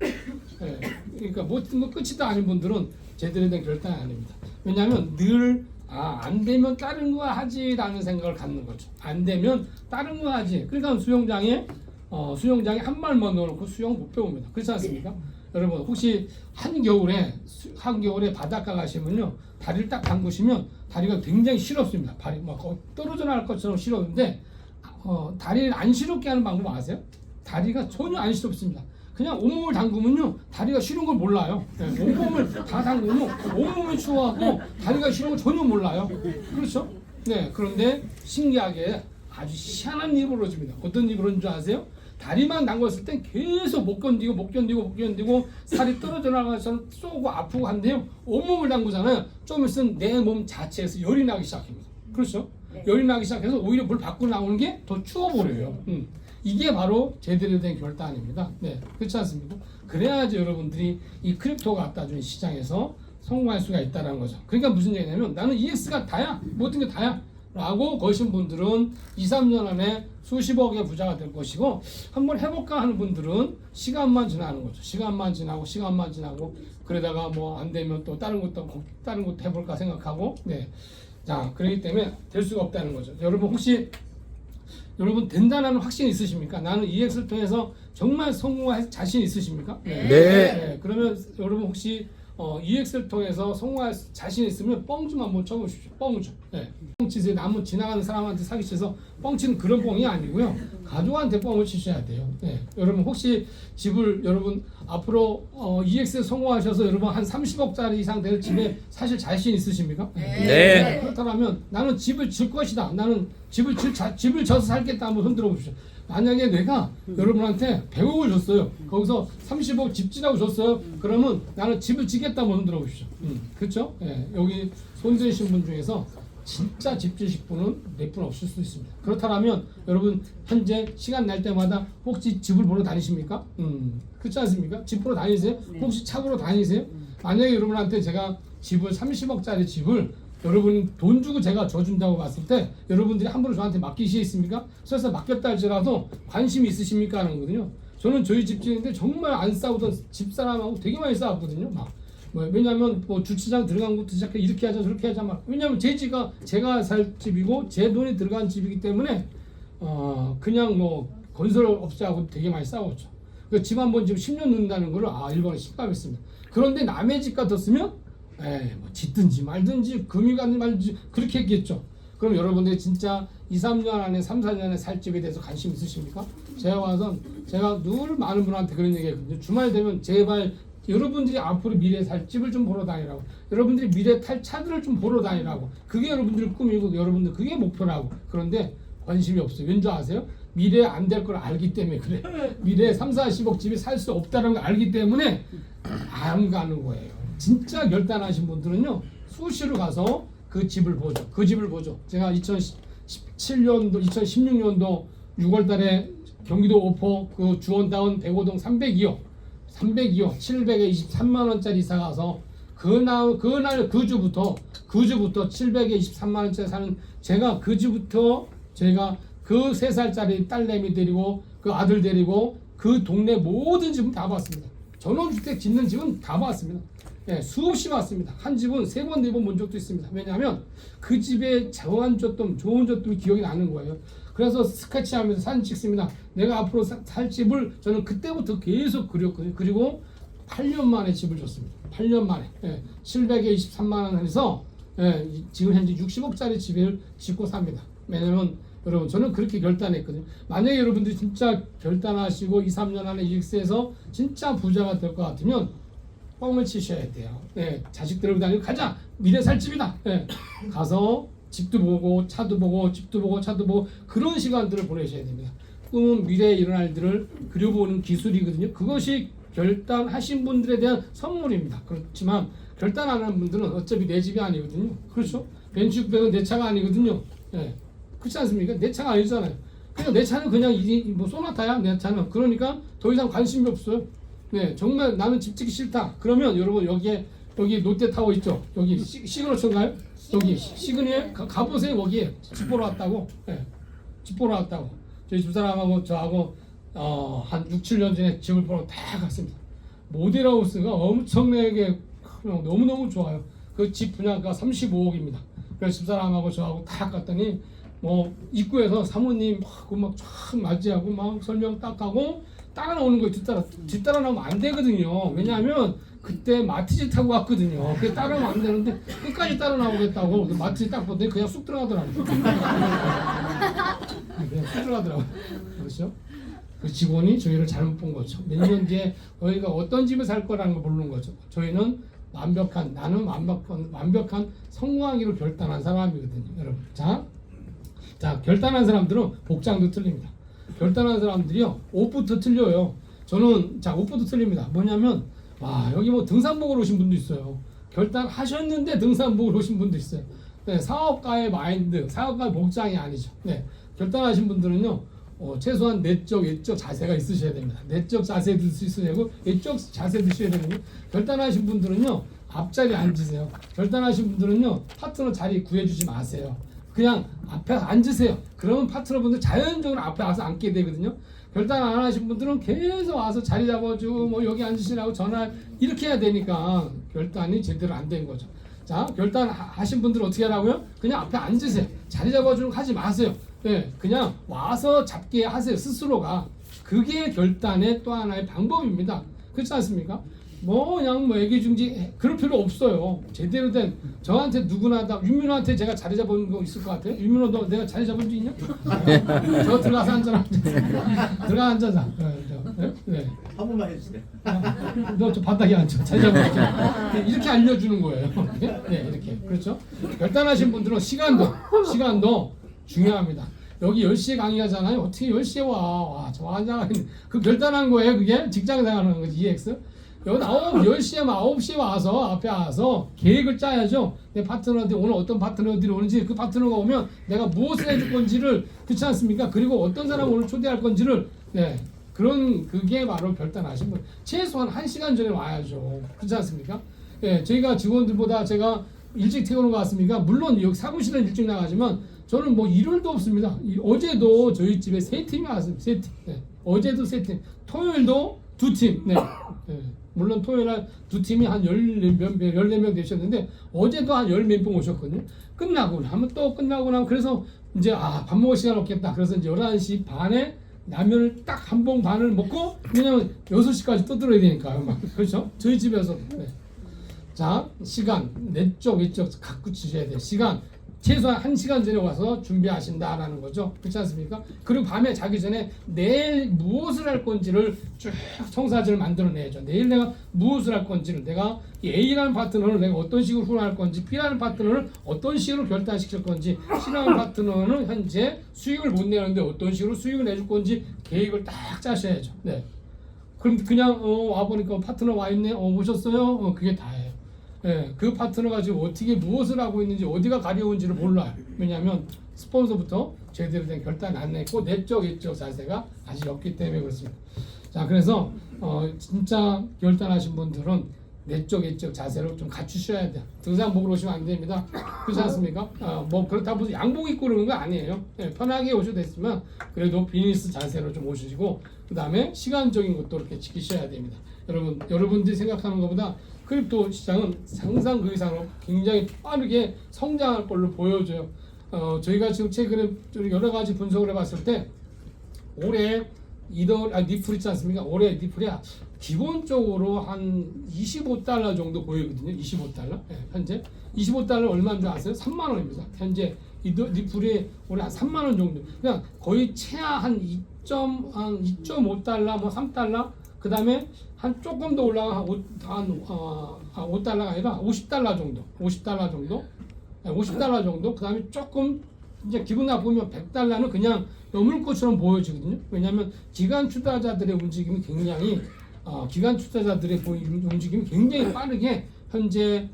네. 그러니까 모든 거 끝이다 아닌 분들은 제대로 된 결단이 아닙니다. 왜냐하면 늘 안 되면 다른 거 하지라는 생각을 갖는 거죠. 안 되면 다른 거 하지. 그러니까 수영장에 한 말만 넣어놓고 수영 못 배웁니다. 그렇지 않습니까? 여러분 혹시 한겨울에 바닷가 가시면요 다리를 딱 담그시면 다리가 굉장히 시렵습니다. 발이 막 떨어져 나갈 것처럼 시렵는데 다리를 안 시렵게 하는 방법 아세요? 다리가 전혀 안 시렵습니다. 그냥 온몸을 담그면요 다리가 시려운 걸 몰라요. 네, 온몸을 다 담그면 온몸이 추워하고 다리가 시려운 걸 전혀 몰라요. 그렇죠? 네, 그런데 신기하게 아주 희한한 일이 벌어집니다. 어떤 일이 벌어진 줄 아세요? 다리만 담궜을 땐 계속 못 견디고 살이 떨어져 나가서 쏘고 아프고 한데요. 온몸을 담그잖아요. 좀 있으면 내 몸 자체에서 열이 나기 시작합니다. 그렇죠? 네. 열이 나기 시작해서 오히려 물 밖으로 나오는 게 더 추워버려요. 이게 바로 제대로 된 결단입니다. 네, 그렇지 않습니까? 그래야지 여러분들이 이 크립토가 갖다 준 시장에서 성공할 수가 있다는 거죠. 그러니까 무슨 얘기냐면 나는 EX가 다야, 모든 게 다야 라고 거신 분들은 2, 3년 안에 수십억의 부자가 될 것이고 한번 해볼까 하는 분들은 시간만 지나는 거죠. 시간만 지나고 그러다가 뭐 안 되면 또 다른 것도 해볼까 생각하고 네. 자, 그렇기 때문에 될 수가 없다는 거죠. 여러분 된다는 확신이 있으십니까? 나는 EX를 통해서 정말 성공할 자신 있으십니까? 네. 그러면 여러분 혹시 EX를 통해서 성공할 자신 있으면 뻥 좀 한번 쳐보십시오. 뻥 좀. 네. 뻥치세요. 남은 지나가는 사람한테 사기쳐서 뻥치는 그런 뻥이 아니고요. 가족한테 뻥을 치셔야 돼요. 네. 여러분 혹시 집을 여러분 앞으로 EX에 성공하셔서 여러분 한 30억짜리 이상 될 집에 사실 자신 있으십니까? 네. 그렇다면 나는 집을 질 것이다. 나는 집을 져서 살겠다. 한번 흔들어 보십시오. 만약에 내가 여러분한테 100억을 줬어요. 거기서 30억 집 지라고 줬어요. 그러면 나는 집을 지겠다 한번 흔들어 보십시오. 그렇죠? 예, 여기 손드신 분 중에서 진짜 집 지실 분은 몇 분 없을 수 있습니다. 그렇다면 여러분 현재 시간 날 때마다 혹시 집을 보러 다니십니까? 그렇지 않습니까? 집 보러 다니세요? 혹시 차 보러 다니세요? 만약에 여러분한테 제가 집을 30억짜리 집을 여러분 돈 주고 제가 줘준다고 봤을 때 여러분들이 함부로 저한테 맡기시겠습니까? 그래서 맡겼다 할지라도 관심이 있으십니까? 하는 거거든요. 저는 저희 집주인인데 정말 안 싸우던 집사람하고 되게 많이 싸웠거든요. 왜냐하면 뭐 주차장 들어간 것부터 시작해 이렇게 하자 저렇게 하자 막 왜냐하면 제 집가 제가 살 집이고 제 돈이 들어간 집이기 때문에 그냥 뭐 건설업자하고 되게 많이 싸웠죠. 그 집 한 번 지금 10년 넣는다는 거를 일본에 실감했습니다. 그런데 남의 집 같았으면 뭐 짓든지 말든지 금이 가든지 말든지 그렇게 했겠죠. 그럼 여러분들이 진짜 2, 3년 안에 3, 4년 안에 살 집에 대해서 관심 있으십니까? 제가 늘 많은 분한테 그런 얘기 했거든요. 주말 되면 제발 여러분들이 앞으로 미래에 살 집을 좀 보러 다니라고 여러분들이 미래에 탈 차들을 좀 보러 다니라고 그게 여러분들 꿈이고 여러분들 그게 목표라고 그런데 관심이 없어요. 왠지 아세요? 미래에 안 될 걸 알기 때문에 그래. 미래에 3, 40억 집이 살 수 없다는 걸 알기 때문에 안 가는 거예요. 진짜 결단하신 분들은요 수시로 가서 그 집을 보죠. 제가 2017년도 2016년도 6월달에 경기도 오포 그 주원다운 105동 302호 723만 원짜리 이사 가서 그날 그 주부터 723만 원짜리 사는 제가 그 주부터 제가 그 3살짜리 딸내미 데리고 그 아들 데리고 그 동네 모든 집은 다 봤습니다. 전원주택 짓는 집은 다 봤습니다. 네, 수없이 봤습니다. 한 집은 3번, 4번 본 적도 있습니다. 왜냐하면 그 집에 좋은 점이 기억이 나는 거예요. 그래서 스케치하면서 사진 찍습니다. 내가 앞으로 살 집을 저는 그때부터 계속 그렸거든요. 그리고 8년 만에 집을 줬습니다. 8년 만에 700에 23만 원 해서 지금 현재 60억짜리 집을 짓고 삽니다. 왜냐면 여러분 저는 그렇게 결단했거든요. 만약에 여러분들이 진짜 결단하시고 2, 3년 안에 이익세에서 진짜 부자가 될 것 같으면 뻥을 치셔야 돼요. 자식들을 다니고 가자 미래 살 집이다. 가서 집도 보고 차도 보고 집도 보고 차도 보고 그런 시간들을 보내셔야 됩니다. 꿈은 미래에 일어날 일들을 그려보는 기술이거든요. 그것이 결단하신 분들에 대한 선물입니다. 그렇지만 결단 안 하는 분들은 어차피 내 집이 아니거든요. 그렇죠? 벤츠 600은 내 차가 아니거든요. 그렇지 않습니까? 내 차가 아니잖아요. 그냥 내 차는 그냥 뭐 소나타야 내 차는. 그러니까 더 이상 관심이 없어요. 정말 나는 집 짓기 싫다. 그러면 여러분 여기 롯데타워 있죠? 여기 시그너처인가요? 여기 시그니에 가보세요. 거기에 집 보러 왔다고. 집 보러 왔다고. 저희 집사람하고 저하고 한 6, 7년 전에 집을 보러 다 갔습니다. 모델하우스가 엄청나게 너무너무 좋아요. 그 집 분양가 35억입니다. 그래서 집사람하고 저하고 다 갔더니 뭐 입구에서 사모님 막 맞이하고 막 설명 딱 하고 따라 나오는 거예요. 뒤따라 나오면 안 되거든요. 왜냐하면 그때 마티즈 타고 왔거든요. 그게 따라오면 안 되는데 끝까지 따라 나오겠다고 마티즈 딱 보더니 그냥 쑥 들어가더라고요. 그냥 쑥 들어가더라고요. 그렇죠? 그 직원이 저희를 잘못 본 거죠. 몇 년 뒤에 저희가 어떤 집을 살 거라는 걸 모르는 거죠. 저희는 나는 완벽한 성공하기로 결단한 사람이거든요, 여러분. 자, 결단한 사람들은 복장도 틀립니다. 결단한 사람들이요, 옷부터 틀려요. 저는 옷부터 틀립니다. 뭐냐면, 여기 뭐 등산복으로 오신 분도 있어요. 결단하셨는데 등산복으로 오신 분도 있어요. 사업가의 마인드, 사업가의 복장이 아니죠. 결단하신 분들은요, 최소한 내적, 외적 자세가 있으셔야 됩니다. 내적 자세도 있으셔야 되고 외적 자세도 있으셔야 되고 결단하신 분들은요 앞자리에 앉으세요. 결단하신 분들은요 파트너 자리 구해주지 마세요. 그냥 앞에 앉으세요. 그러면 파트너분들 자연적으로 앞에 와서 앉게 되거든요. 결단 안 하신 분들은 계속 와서 자리 잡아주고 뭐 여기 앉으시라고 전화 이렇게 해야 되니까 결단이 제대로 안 된 거죠. 자, 결단하신 분들은 어떻게 하라고요? 그냥 앞에 앉으세요. 자리 잡아주는 거 하지 마세요. 그냥 와서 잡게 하세요. 스스로가. 그게 결단의 또 하나의 방법입니다. 그렇지 않습니까? 그냥 애기중지 그럴 필요 없어요. 제대로 된 저한테 누구나 다 윤민호한테 제가 자리 잡은 거 있을 것 같아요. 윤민호 너 내가 자리 잡은 적 있냐? 저 들어가서 앉아라. 들어가 앉아자. 한 번만 해주세요. 너 저 바닥에 앉아. 자리 잡은 이렇게 알려주는 거예요. 이렇게 그렇죠? 결단하신 분들은 시간도 중요합니다. 여기 10시에 강의하잖아요. 어떻게 10시에 와? 저 환장하는 그 결단한 거예요. 그게 직장 생활하는 거지. EX. 여기 9시에 와서 앞에 와서 계획을 짜야죠. 내 파트너한테 오늘 어떤 파트너들이 오는지 그 파트너가 오면 내가 무엇을 해줄 건지를 그렇지 않습니까? 그리고 어떤 사람을 오늘 초대할 건지를 그게 바로 결단하신 분. 최소한 1시간 전에 와야죠. 그렇지 않습니까? 저희가 직원들보다 제가 일찍 퇴근한 것 같습니까? 물론 여기 사무실은 일찍 나가지만 저는 일요일도 없습니다. 어제도 저희 집에 3팀이 왔습니다. 3팀. 어제도 3팀. 토요일도 2팀. 물론 토요일날 2팀이 한 14명 되셨는데 어제도 한 10몇 분 오셨거든요. 끝나고 나면 그래서 이제 밥 먹을 시간 없겠다. 그래서 이제 11시 반에 라면을 딱 한 봉 반을 먹고 왜냐면 6시까지 떠들어야 되니까요. 그렇죠? 저희 집에서. 자, 시간 내적 외적 갖고 치셔야 돼요. 시간 최소한 1시간 전에 와서 준비하신다라는 거죠. 그렇지 않습니까? 그리고 밤에 자기 전에 내일 무엇을 할 건지를 쭉 청사진을 만들어내야죠. 내일 내가 무엇을 할 건지를 내가 A라는 파트너를 내가 어떤 식으로 훈련할 건지 B라는 파트너를 어떤 식으로 결단시킬 건지 C라는 파트너는 현재 수익을 못 내는데 어떤 식으로 수익을 내줄 건지 계획을 딱 짜셔야죠. 그럼 그냥 와보니까 파트너 와 있네. 오셨어요? 그게 다예요. 그 파트너가 지금 어떻게 무엇을 하고 있는지 어디가 가려운지를 몰라요. 왜냐하면 스폰서부터 제대로 된 결단이 안 냈고 내적 외적 자세가 아직 없기 때문에 그렇습니다. 자, 그래서 진짜 결단하신 분들은 내적 외적 자세를 좀 갖추셔야 돼요. 등산복으로 오시면 안 됩니다. 그렇지 않습니까? 그렇다고 해서 양복 입고 그러는 거 아니에요. 편하게 오셔도 됐지만 그래도 비즈니스 자세로 좀 오시고 그 다음에 시간적인 것도 이렇게 지키셔야 됩니다. 여러분들이 생각하는 것보다 크립토 시장은 항상 그 이상으로 굉장히 빠르게 성장할 걸로 보여져요. 저희가 지금 최근에 여러 가지 분석을 해봤을 때 올해 니플 있지 않습니까? 올해 니플이 기본적으로 한 25달러 정도 보이거든요. 25달러. 예, 현재 25달러 얼마인 줄 아세요? 3만 원입니다. 현재 니플이 올해 한 3만 원 정도. 그냥 거의 최하 한 2.5달러, 뭐 3달러. 그 다음에 한 조금 더 올라가 한 5달러가 아니라 50달러 정도. 50달러 정도. 50달러 정도. 그 다음에 조금 이제 기분 나쁘면 100달러는 그냥 넘을 것처럼 보여지거든요. 왜냐하면 기관 투자자들의 움직임이 굉장히 움직임이 굉장히 빠르게 현재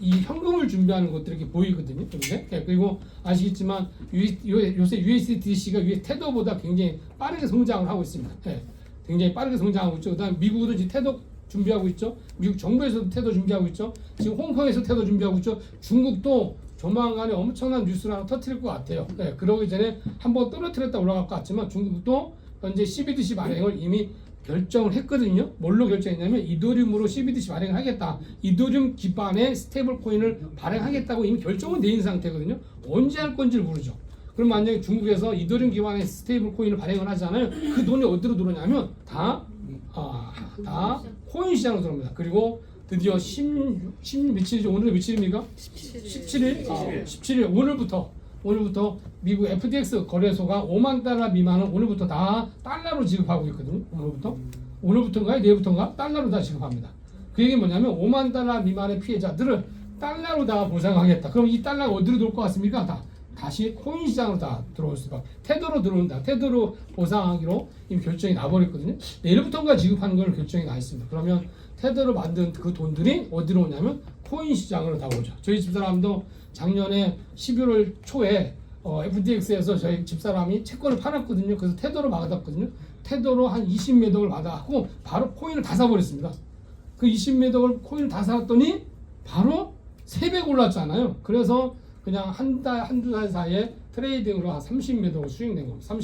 이 현금을 준비하는 것들이 이렇게 보이거든요. 근데 그리고 아시겠지만 요새 USDC가 테더보다 굉장히 빠르게 성장을 하고 있습니다. 예, 굉장히 빠르게 성장하고 있죠. 그다음 미국도 이제 테더 준비하고 있죠. 미국 정부에서도 테더 준비하고 있죠. 지금 홍콩에서 테더 준비하고 있죠. 중국도 조만간에 엄청난 뉴스를 하나 터뜨릴 것 같아요. 네, 그러기 전에 한번 떨어뜨렸다 올라갈 것 같지만 중국도 현재 CBDC 발행을 이미 결정을 했거든요. 뭘로 결정했냐면 이더리움으로 CBDC 발행을 하겠다. 이더리움 기반의 스테이블 코인을 발행하겠다고 이미 결정은 돼 있는 상태거든요. 언제 할 건지를 모르죠. 그럼 만약에 중국에서 이더리움 기반의 스테이블 코인을 발행을 하잖아요. 그 돈이 어디로 들어오냐면 다 코인 시장으로 들어옵니다. 그리고 드디어 며칠이죠? 오늘 며칠입니까? 17일. 17일 오늘부터 미국 FTX 거래소가 5만 달러 미만은 오늘부터 다 달러로 지급하고 있거든요. 오늘부터인가요? 내일부터인가? 달러로 다 지급합니다. 그 얘기는 뭐냐면 5만 달러 미만의 피해자들을 달러로 다 보상하겠다. 그럼 이 달러가 어디로 들어올 것 같습니까? 다시 코인 시장으로 다 들어올 수가. 테더로 들어온다. 테더로 보상하기로 이미 결정이 나버렸거든요. 내일부터인가 지급하는 걸 결정이 나 있습니다. 그러면 테더로 만든 그 돈들이 어디로 오냐면 코인 시장으로 다 오죠. 저희 집사람도 작년에 11월 초에 FTX에서 저희 집사람이 채권을 팔았거든요. 그래서 테더로 막았거든요. 테더로 한 20매덕을 받아갖고 바로 코인을 다 사버렸습니다. 그 20매덕을 코인을 다 샀더니 바로 3배 올랐잖아요. 그래서 그냥 한두 달 사이에 트레이딩으로 한 30매덕을 수익낸 겁니다.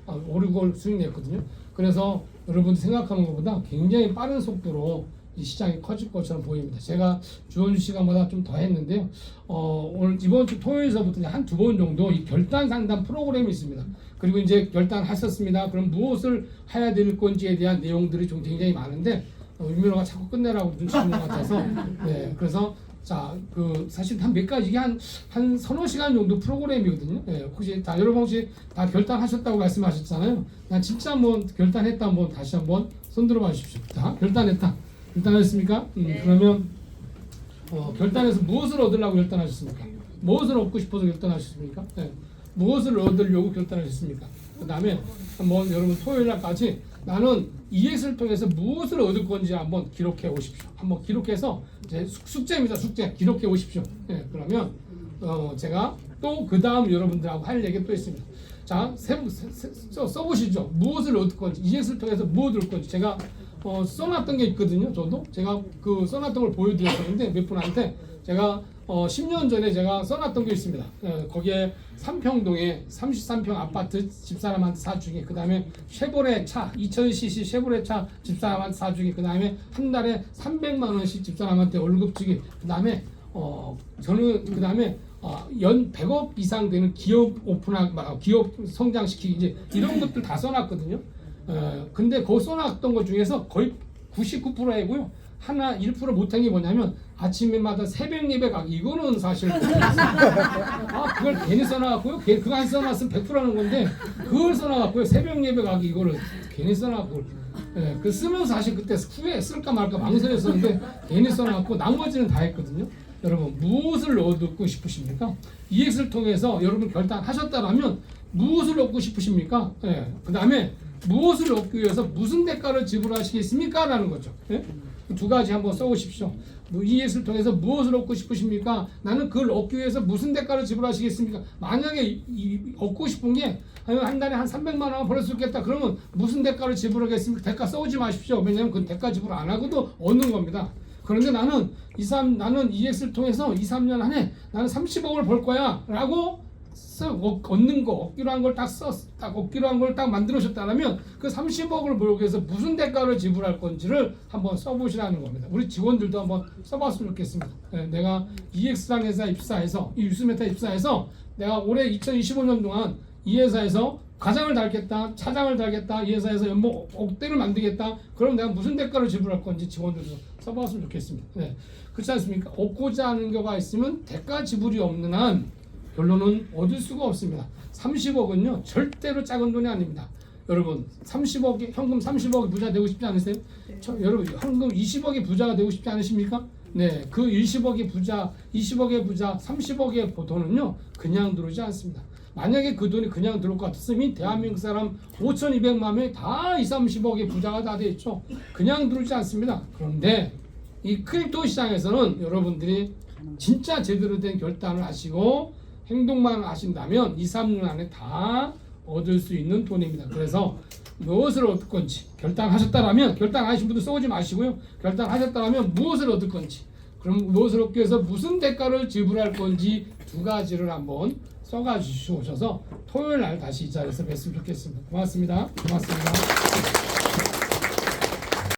5, 6월 수익냈거든요. 그래서 여러분들 생각하는 것보다 굉장히 빠른 속도로 이 시장이 커질 것처럼 보입니다. 제가 주어진 시간보다 좀 더 했는데요. 오늘 이번 주 토요일서부터 한 두 번 정도 이 결단 상담 프로그램이 있습니다. 그리고 이제 결단하셨습니다. 그럼 무엇을 해야 될 건지에 대한 내용들이 좀 굉장히 많은데 윤민호가 자꾸 끝내라고 눈치 주는 것 같아서 네, 그래서 사실 한 몇 가지 이게 한 서너 시간 정도 프로그램이거든요. 예, 혹시 여러분 혹시 다 결단하셨다고 말씀하셨잖아요. 난 진짜 한번 결단했다 한번 다시 한번 손들어 봐 주십시오. 자, 결단하셨습니까? 그러면 결단해서 무엇을 얻으려고 결단하셨습니까? 무엇을 얻고 싶어서 결단하셨습니까? 예, 무엇을 얻으려고 결단하셨습니까? 그 다음에 한번 여러분 토요일 날까지 나는 EX를 통해서 무엇을 얻을 건지 한번 기록해 오십시오. 한번 기록해서 이제 숙제입니다. 숙제 기록해 오십시오. 예, 그러면 제가 또 그 다음 여러분들하고 할 얘기 또 있습니다. 자, 써보시죠. 무엇을 얻을 건지 EX를 통해서 무엇을 얻을 건지 제가 써놨던 게 있거든요. 저도 제가 그 써놨던 걸 보여드렸었는데 몇 분한테 제가 10년 전에 제가 써놨던 게 있습니다. 거기에 삼평동에 33평 아파트 집사람한테 사주기, 그 다음에 쉐보레 차 2000cc 쉐보레 차 집사람한테 사주기, 그 다음에 한 달에 300만 원씩 집사람한테 월급 주기, 그 다음에 저는 그 다음에 연 100억 이상 되는 기업 기업 성장시키기 이제 이런 것들 다 써놨거든요. 근데 그 써놨던 것 중에서 거의 99%이고요. 하나 1% 못한 게 뭐냐면 아침마다 새벽 예배 가기. 이거는 사실 그걸 괜히 써놔갖고요. 그거 안 써놨으면 100%라는 건데 그걸 써놔갖고요. 새벽 예배 가기 이거를 괜히 써놔갖고 그 쓰면서 사실 그때 후에 쓸까 말까 망설였었는데 괜히 써놔갖고 나머지는 다 했거든요. 여러분 무엇을 얻고 싶으십니까? EX를 통해서 여러분 결단하셨다라면 무엇을 얻고 싶으십니까? 그 다음에 무엇을 얻기 위해서 무슨 대가를 지불하시겠습니까? 라는 거죠. 두 가지 한번 써보십시오. EX를 통해서 무엇을 얻고 싶으십니까? 나는 그걸 얻기 위해서 무슨 대가를 지불하시겠습니까? 만약에 얻고 싶은 게 한 달에 한 300만 원 벌을 수 있겠다. 그러면 무슨 대가를 지불하겠습니까? 대가 써오지 마십시오. 왜냐하면 그 대가 지불 안 하고도 얻는 겁니다. 그런데 나는 EX를 통해서 2, 3년 안에 나는 30억을 벌 거야 라고 얻는 거, 얻기로 한 걸 얻기로 한 걸 딱 만들어줬다면 그 30억을 벌기 위해서 무슨 대가를 지불할 건지를 한번 써보시라는 겁니다. 우리 직원들도 한번 써봤으면 좋겠습니다. 내가 EX라는 회사 입사해서 이 유스메타 입사해서 내가 올해 2025년 동안 이 회사에서 과장을 달겠다, 차장을 달겠다, 이 회사에서 연봉 억대를 만들겠다. 그럼 내가 무슨 대가를 지불할 건지 직원들도 써봤으면 좋겠습니다. 네. 그렇지 않습니까? 얻고자 하는 거가 있으면 대가 지불이 없는 한 결론은 얻을 수가 없습니다. 30억은요 절대로 작은 돈이 아닙니다. 여러분 30억이 현금 30억이 부자 되고 싶지 않으세요? 여러분 현금 20억의 부자가 되고 싶지 않으십니까? 네, 그 20억의 부자, 20억의 부자, 30억의 돈은요 그냥 들어오지 않습니다. 만약에 그 돈이 그냥 들어올 것 같았으면 대한민국 사람 5,200만 명이 다 20, 30억의 부자가 다 됐죠. 그냥 들어오지 않습니다. 그런데 이 크립토 시장에서는 여러분들이 진짜 제대로 된 결단을 하시고 행동만 하신다면 2, 3년 안에 다 얻을 수 있는 돈입니다. 그래서 무엇을 얻을 건지 결단하셨다라면, 결단 안 하신 분들 써오지 마시고요. 결단하셨다라면 무엇을 얻을 건지, 그럼 무엇을 얻기 위해서 무슨 대가를 지불할 건지 두 가지를 한번 써가지고 오셔서 토요일 날 다시 이 자리에서 뵀으면 좋겠습니다. 고맙습니다. 고맙습니다.